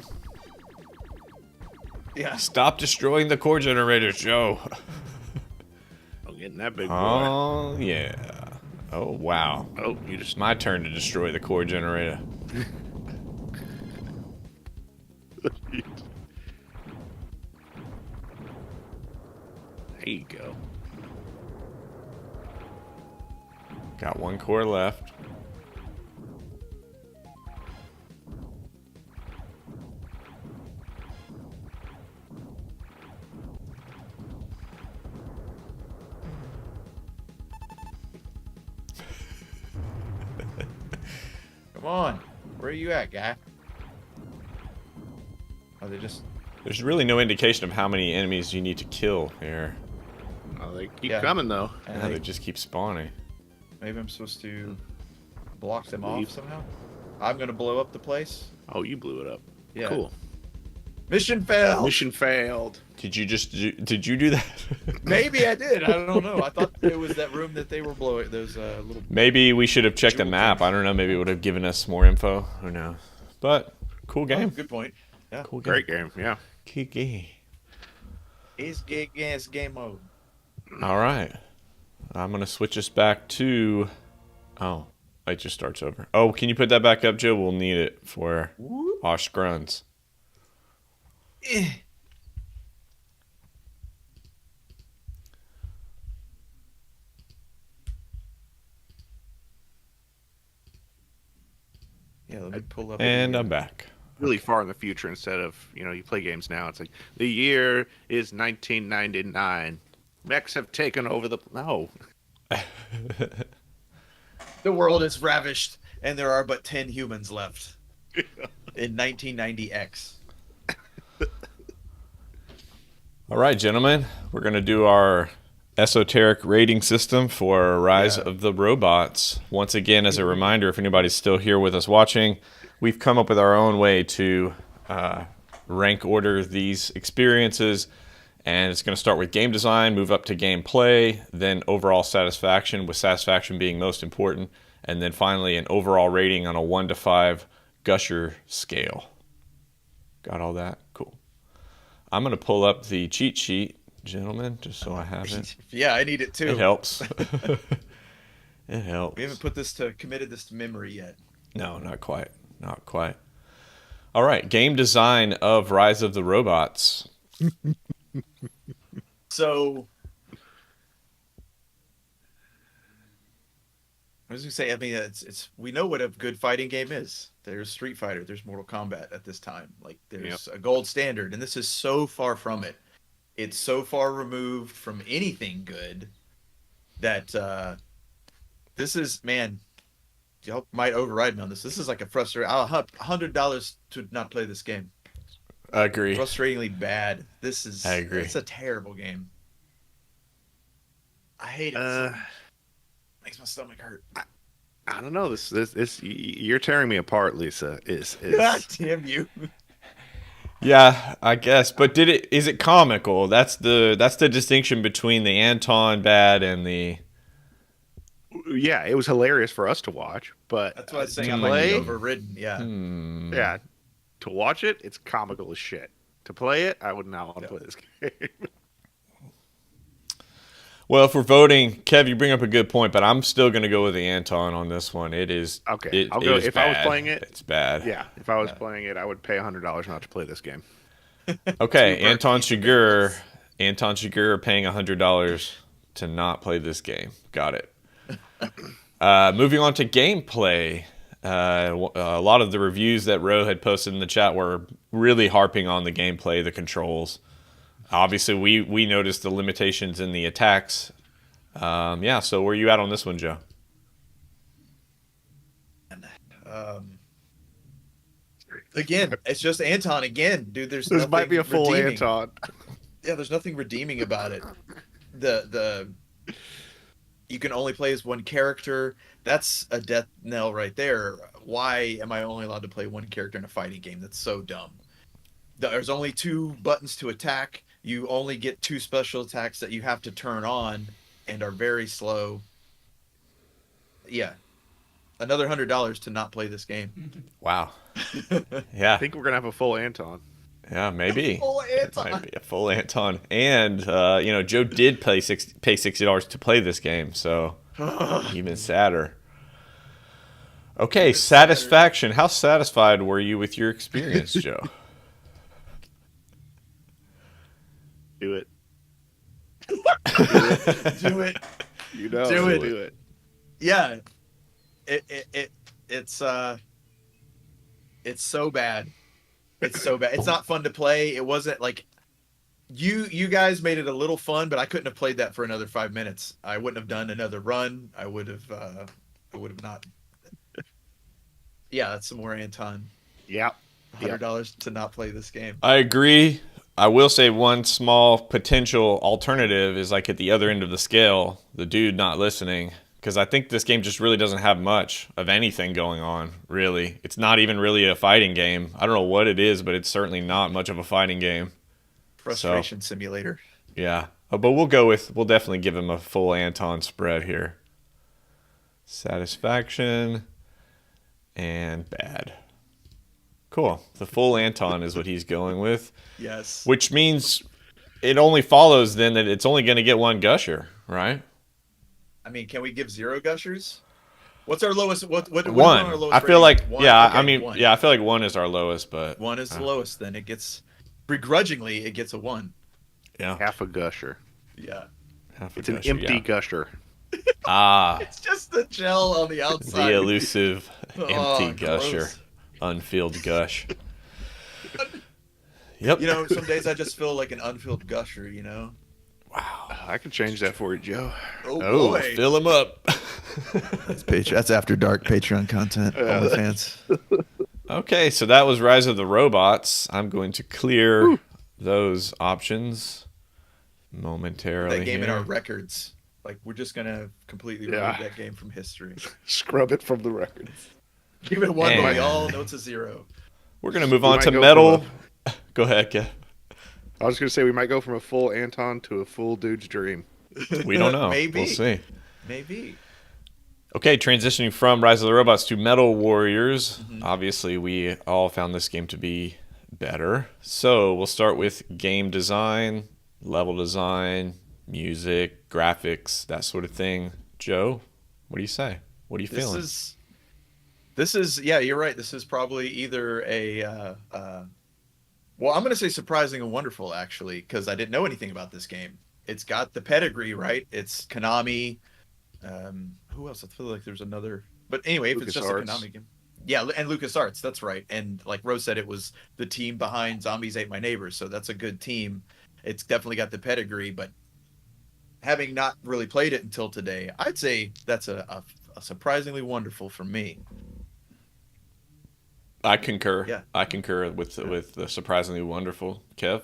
Yeah. Stop destroying the core generators, Joe. I'm getting that big boy. Oh, yeah. Oh, wow. Oh, you It's just. my turn to destroy the core generator. There you go. Got one core left. Come on. Where are you at, guy? Oh, they just... There's really no indication of how many enemies you need to kill here. Oh, they keep Yeah. coming though. And Yeah, they just keep spawning. maybe I'm supposed to block them Leave. off somehow. I'm gonna blow up the place. Oh, you blew it up. Yeah. Cool. Mission failed. Mission failed. Did you do that? Maybe I did. I don't know. I thought it was that room that they were blowing. Those little. Maybe we should have checked the Jewel map. things. I don't know. Maybe it would have given us more info. Who knows? But cool Oh, game. good point. Yeah. Cool game. Great game. Yeah. Kiki. It's game mode. All right. I'm gonna switch us back to. Oh, it just starts over. Oh, can you put that back up, Joe? We'll need it for our scruns. Eh. Yeah, let me pull up. And the- I'm back. Really far in the future instead of, you play games now. It's like, the year is 1999. Mechs have taken over the... No. The world is ravished, and there are but 10 humans left. In 1990X. All right, gentlemen. We're gonna do our esoteric rating system for Rise Yeah. of the Robots. Once again, as a reminder, if anybody's still here with us watching, we've come up with our own way to rank order these experiences. And it's going to start with game design, move up to gameplay, then overall satisfaction, with satisfaction being most important, and then finally an overall rating on a 1 to 5 Gusher scale. Got all that? Cool. I'm going to pull up the cheat sheet, gentlemen, just so I have it. Yeah, I need it too. It helps. It helps. We haven't committed this to memory yet. No, not quite. Not quite. All right, game design of Rise of the Robots. So, I was gonna say, I mean, it's we know what a good fighting game is. There's Street Fighter, there's Mortal Kombat at this time. Like, there's a gold standard, and this is so far from it. It's so far removed from anything good that this is, man. Y'all might override me on this. This is like a frustrating. I'll have $100 to not play this game. I agree. Frustratingly bad. This is. I agree. It's a terrible game. I hate it. So makes my stomach hurt. I don't know. This you're tearing me apart, Lisa. God damn you. Yeah, I guess. But is it comical? That's the distinction between the Anton bad and the... Yeah, it was hilarious for us to watch, but That's why I was saying to I might be play, overridden. Yeah. yeah, to watch it, it's comical as shit. To play it, I would not want to play this game. Well, if we're voting, Kev, you bring up a good point, but I'm still going to go with the Anton on this one. It is... Okay, it I'll go. is If I was bad. playing it, It's bad. yeah, if I was playing it, I would pay $100 not to play this game. Okay, Two burnt Anton pizza Chigurh paying $100 to not play this game. Got it. Moving on to gameplay. A lot of the reviews that Ro had posted in the chat were really harping on the gameplay, the controls. Obviously, we noticed the limitations in the attacks. Yeah, so where are you at on this one, Joe? Again, it's just Anton again, dude. There's This might be a full redeeming. Anton. Yeah, there's nothing redeeming about it. The you can only play as one character. That's a death knell right there. Why am I only allowed to play one character in a fighting game? That's so dumb. There's only 2 buttons to attack. You only get 2 special attacks that you have to turn on and are very slow. Yeah. Another $100 to not play this game. Wow. I Yeah, think we're gonna have a full Anton. yeah, maybe. Full Anton. Might be a full Anton. And, Joe did pay $60 to play this game, so even sadder. Okay, satisfaction. How satisfied were you with your experience, Joe? Do it. Do it. You know, Do it. Do it. Yeah. It's so bad. It's so bad. It's not fun to play. It wasn't like you guys made it a little fun, but I couldn't have played that for another 5 minutes. I wouldn't have done another run. I would have not. Yeah, that's some more Anton. Yep. $100 to not play this game. I agree. I will say one small potential alternative is like at the other end of the scale, the dude not listening. Because I think this game just really doesn't have much of anything going on, really. It's not even really a fighting game. I don't know what it is, but it's certainly not much of a fighting game. Frustration simulator. Yeah. But we'll definitely give him a full Anton spread here. Satisfaction and bad. Cool. The full Anton is what he's going with. Yes. Which means it only follows then that it's only going to get one gusher, right? I mean, can we give 0 gushers? What's our lowest? What is One. our lowest I feel rating? like, One? yeah, Okay, I mean, one. yeah, I feel like 1 is our lowest, but 1 is the lowest. Then it gets, begrudgingly, it gets a 1. yeah. Half a gusher. Yeah. Half a It's an gusher, empty yeah. gusher. Ah, It's just the gel on the outside. the elusive Oh, empty gusher. gross. Unfilled gush. Yep. You know, some days I just feel like an unfilled gusher. You know. I can change that for you, Joe. Oh, fill him up. That's after dark Patreon content. OnlyFans. Okay, so that was Rise of the Robots. I'm going to clear those options momentarily. That game in here. our records. Like we're just gonna completely remove that game from history. Scrub it from the records. Give it a 1, but we And- all know it's a 0. We're going to move We on might to go metal. from Go ahead, Kev. I was going to say we might go from a full Anton to a full dude's dream. We don't know. Maybe. We'll see. Maybe. Okay, transitioning from Rise of the Robots to Metal Warriors. Obviously, we all found this game to be better. So we'll start with game design, level design, music, graphics, that sort of thing. Joe, what do you say? What are you feeling? This is yeah, you're right. This is probably either well, I'm going to say surprising and wonderful actually, because I didn't know anything about this game. It's got the pedigree, right? It's Konami. Who else? I feel like there's another. But anyway, if it's just a LucasArts. Konami game. Yeah, and LucasArts, that's right. And like Rose said, it was the team behind Zombies Ate My Neighbors, so that's a good team. It's definitely got the pedigree, but having not really played it until today, I'd say that's a surprisingly wonderful for me. I concur. Yeah. I concur with the surprisingly wonderful. Kev?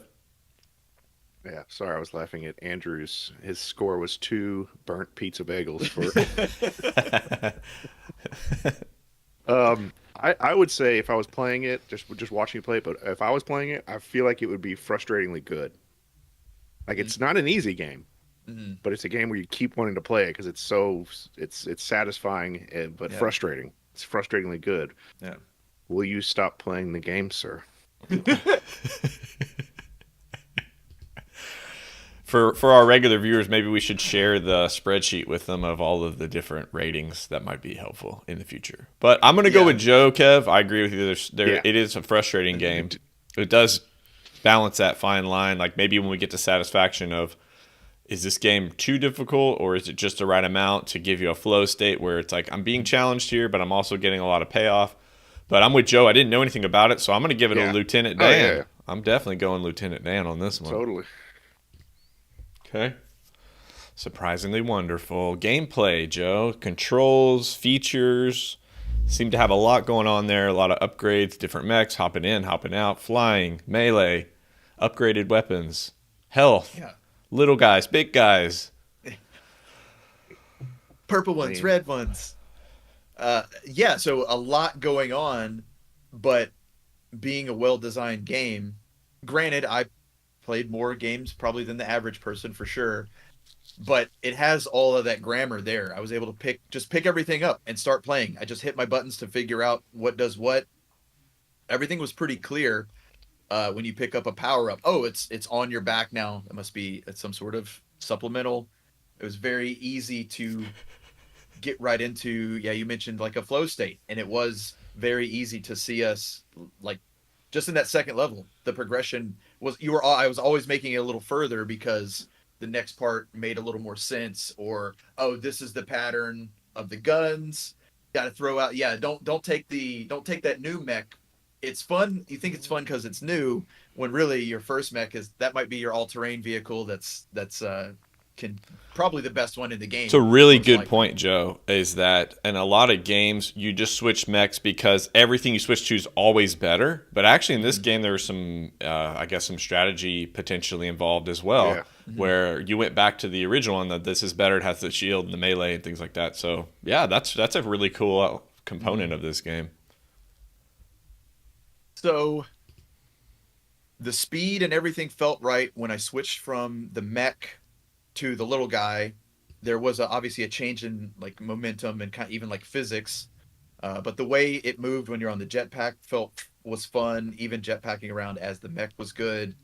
Yeah, sorry, I was laughing at Andrew's. His score was 2 burnt pizza bagels for. I would say if I was playing it, just watching you play it, but if I was playing it, I feel like it would be frustratingly good. Like it's not an easy game, but it's a game where you keep wanting to play it because it's satisfying but frustrating. It's frustratingly good. Yeah. Will you stop playing the game, sir? For our regular viewers, maybe we should share the spreadsheet with them of all of the different ratings. That might be helpful in the future. But I'm going to go with Joe, Kev. I agree with you. It is a frustrating game. It does balance that fine line. Like maybe when we get to satisfaction of, is this game too difficult or is it just the right amount to give you a flow state where it's like, I'm being challenged here, but I'm also getting a lot of payoff. But I'm with Joe. I didn't know anything about it, so I'm going to give it a Lieutenant Dan. Yeah. I'm definitely going Lieutenant Dan on this one. Totally. Okay. Surprisingly wonderful. Gameplay, Joe. Controls, features. Seem to have a lot going on there. A lot of upgrades, different mechs, hopping in, hopping out, flying, melee, upgraded weapons, health, little guys, big guys. Purple ones, red ones. So a lot going on, but being a well-designed game, granted, I played more games probably than the average person for sure, but it has all of that grammar there. I was able to pick everything up and start playing. I just hit my buttons to figure out what does what. Everything was pretty clear when you pick up a power-up. Oh, it's on your back now. It must be some sort of supplemental. It was very easy to get right into, you mentioned like a flow state, and it was very easy to see us like just in that second level. The progression was I was always making it a little further because the next part made a little more sense, or this is the pattern of the guns. Got to throw out. Don't take that new mech. It's fun. You think it's fun because it's new, when really your first mech might be your all-terrain vehicle that's probably the best one in the game. It's a really most good likely. point, Joe, is that in a lot of games, you just switch mechs because everything you switch to is always better. But actually, in this game, there was some, I guess, some strategy potentially involved as well, Yeah. where you went back to the original one that this is better. It has the shield and the melee and things like that. So, yeah, that's a really cool component of this game. So the speed and everything felt right when I switched from the mech to the little guy. There was obviously a change in like momentum and kind of even like physics. But the way it moved when you're on the jetpack was fun. Even jetpacking around as the mech was good.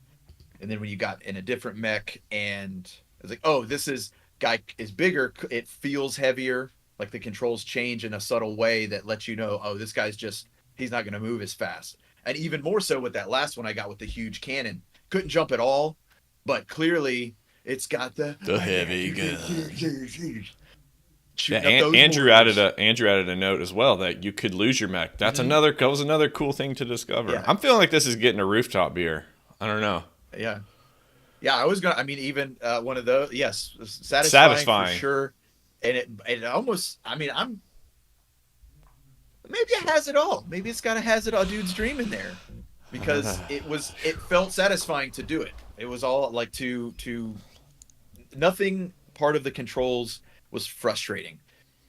And then when you got in a different mech and I was like, oh, guy is bigger. It feels heavier. Like the controls change in a subtle way that lets you know, oh, this guy's he's not going to move as fast. And even more so with that last one I got with the huge cannon. Couldn't jump at all, but clearly it's got the heavy gun. Yeah, Shooting up those Andrew mortars. added a note as well that you could lose your mech. That was another cool thing to discover. Yeah. I'm feeling like this is getting a rooftop beer. I don't know. Yeah. I mean, even one of those, yes, satisfying for sure. And it almost, I mean, maybe it has it all. Maybe it's got a Has It All Dude's Dream in there because it felt satisfying to do it. It was all like nothing part of the controls was frustrating.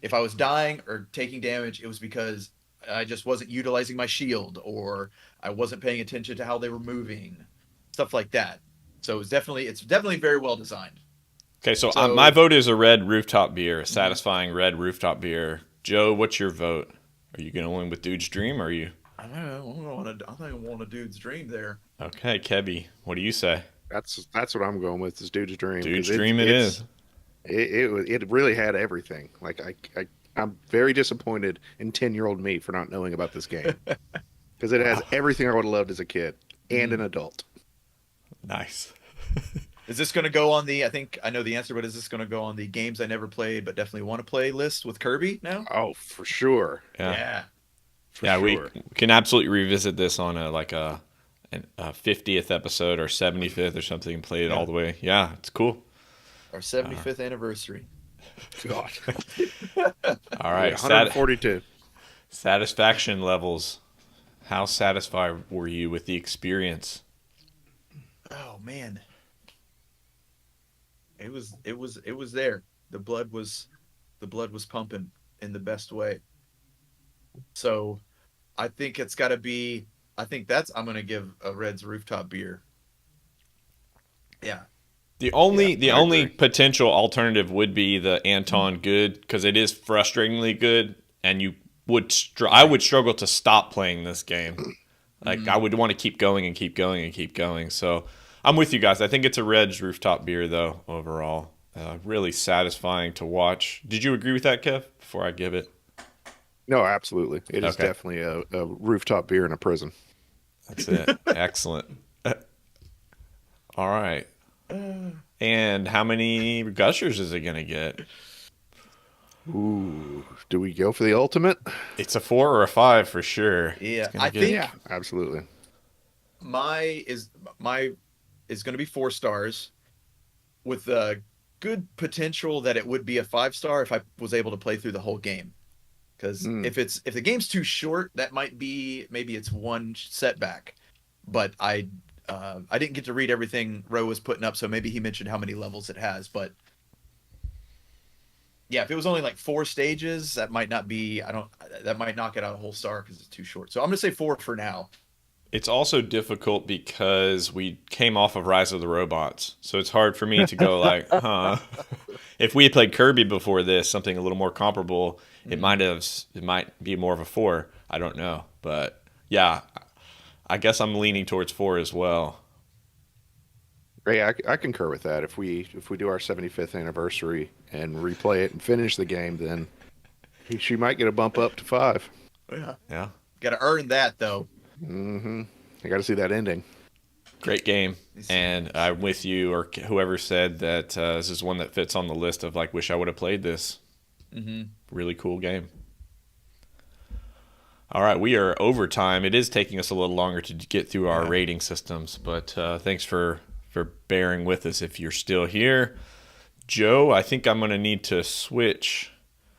If I was dying or taking damage, it was because I just wasn't utilizing my shield or I wasn't paying attention to how they were moving, stuff like that. So it's definitely very well designed. Okay, so my vote is a red rooftop beer, a satisfying red rooftop beer. Joe, what's your vote? Are you going to win with Dude's Dream, or are you? I don't know. I think I want a Dude's Dream there. Okay, Kebby, what do you say? That's what I'm going with. Is Dude's Dream. Dude's Dream it is. It really had everything. Like I'm very disappointed in 10-year-old me for not knowing about this game because it has everything I would have loved as a kid and an adult. Nice. Is this going to go on I think I know the answer, but is this going to go on the games I never played but definitely want to play list with Kirby now? Oh, for sure. Yeah. For Yeah, sure. we can absolutely revisit this on a 50th episode or 75th or something and play it all the way. Yeah, it's cool. Our 75th anniversary. God. All right. 142. Satisfaction levels. How satisfied were you with the experience? Oh man. It was there. The blood was pumping in the best way. So I think it's got to be, I'm going to give a Red's rooftop beer. Yeah. The only potential alternative would be the Anton Good because it is frustratingly good, and I would struggle to stop playing this game. Like I would want to keep going and keep going and keep going. So I'm with you guys. I think it's a Red's rooftop beer though. Overall, really satisfying to watch. Did you agree with that, Kev? Before I give it. No, absolutely. It is Okay. definitely a rooftop beer in a prison. That's it. Excellent. All right. And how many gushers is it going to get? Ooh, do we go for the ultimate? It's a 4 or a 5 for sure. Yeah, It's gonna I get- think Yeah, absolutely. my is going to be 4 stars with a good potential that it would be a 5-star if I was able to play through the whole game. Because if the game's too short, that might be maybe it's one setback. But I didn't get to read everything Ro was putting up, so maybe he mentioned how many levels it has. But yeah, if it was only like 4 stages, that might not be. That might knock it out a whole star because it's too short. So I'm gonna say 4 for now. It's also difficult because we came off of Rise of the Robots. So it's hard for me to go like, huh. If we had played Kirby before this, something a little more comparable, it might be more of a 4. I don't know. But yeah, I guess I'm leaning towards 4 as well. Ray, I concur with that. If we do our 75th anniversary and replay it and finish the game, then she might get a bump up to 5. Yeah, Yeah. got to earn that though. Mm-hmm. I got to see that ending. Great game. And I'm with you or whoever said that this is one that fits on the list of like, wish I would have played this. Mm-hmm. Really cool game. All right, we are over time. It is taking us a little longer to get through our rating systems, but thanks for bearing with us if you're still here. Joe, I think I'm gonna need to switch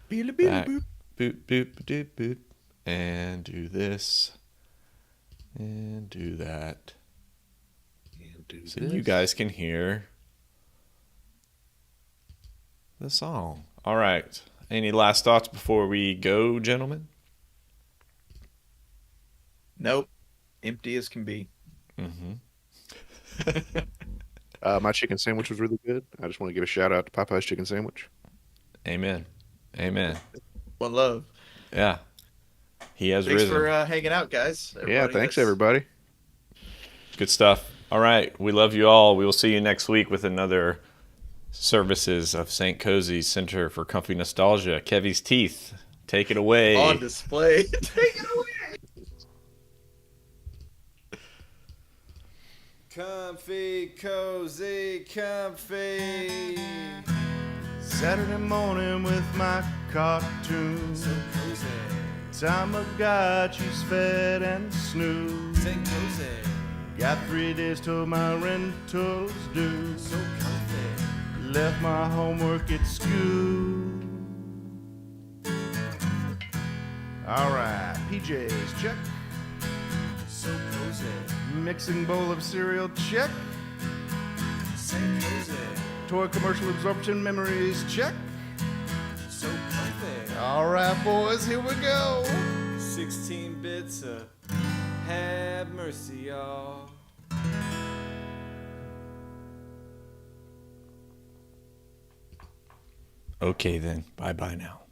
back. Boop. Boop boop boop boop, and do this, and do that, And do so this. you guys can hear the song. All right. Any last thoughts before we go, gentlemen? Nope. Empty as can be. My chicken sandwich was really good. I just want to give a shout out to Popeye's chicken sandwich. Amen. Amen. One love. Yeah. He has Thanks risen. for hanging out, guys. Yeah, thanks everybody. Good stuff. All right. We love you all. We will see you next week with another services of St. Kohzee Center for Comfy Nostalgia. Kevy's Teeth. Take it away. On display. Take it away. Comfy, cozy, comfy. Saturday morning with my cartoons. So cozy. Time of God, she's fed and snoozed. St. Cozy. Got 3 days till my rental's due. So comfy. Left my homework at school. Alright, PJs, check. So cozy. Mixing bowl of cereal, check. St. Cozy. Toy commercial absorption memories, check. So comfy. Alright, boys, here we go. 16 bits of have mercy, y'all. Okay, then. Bye-bye now.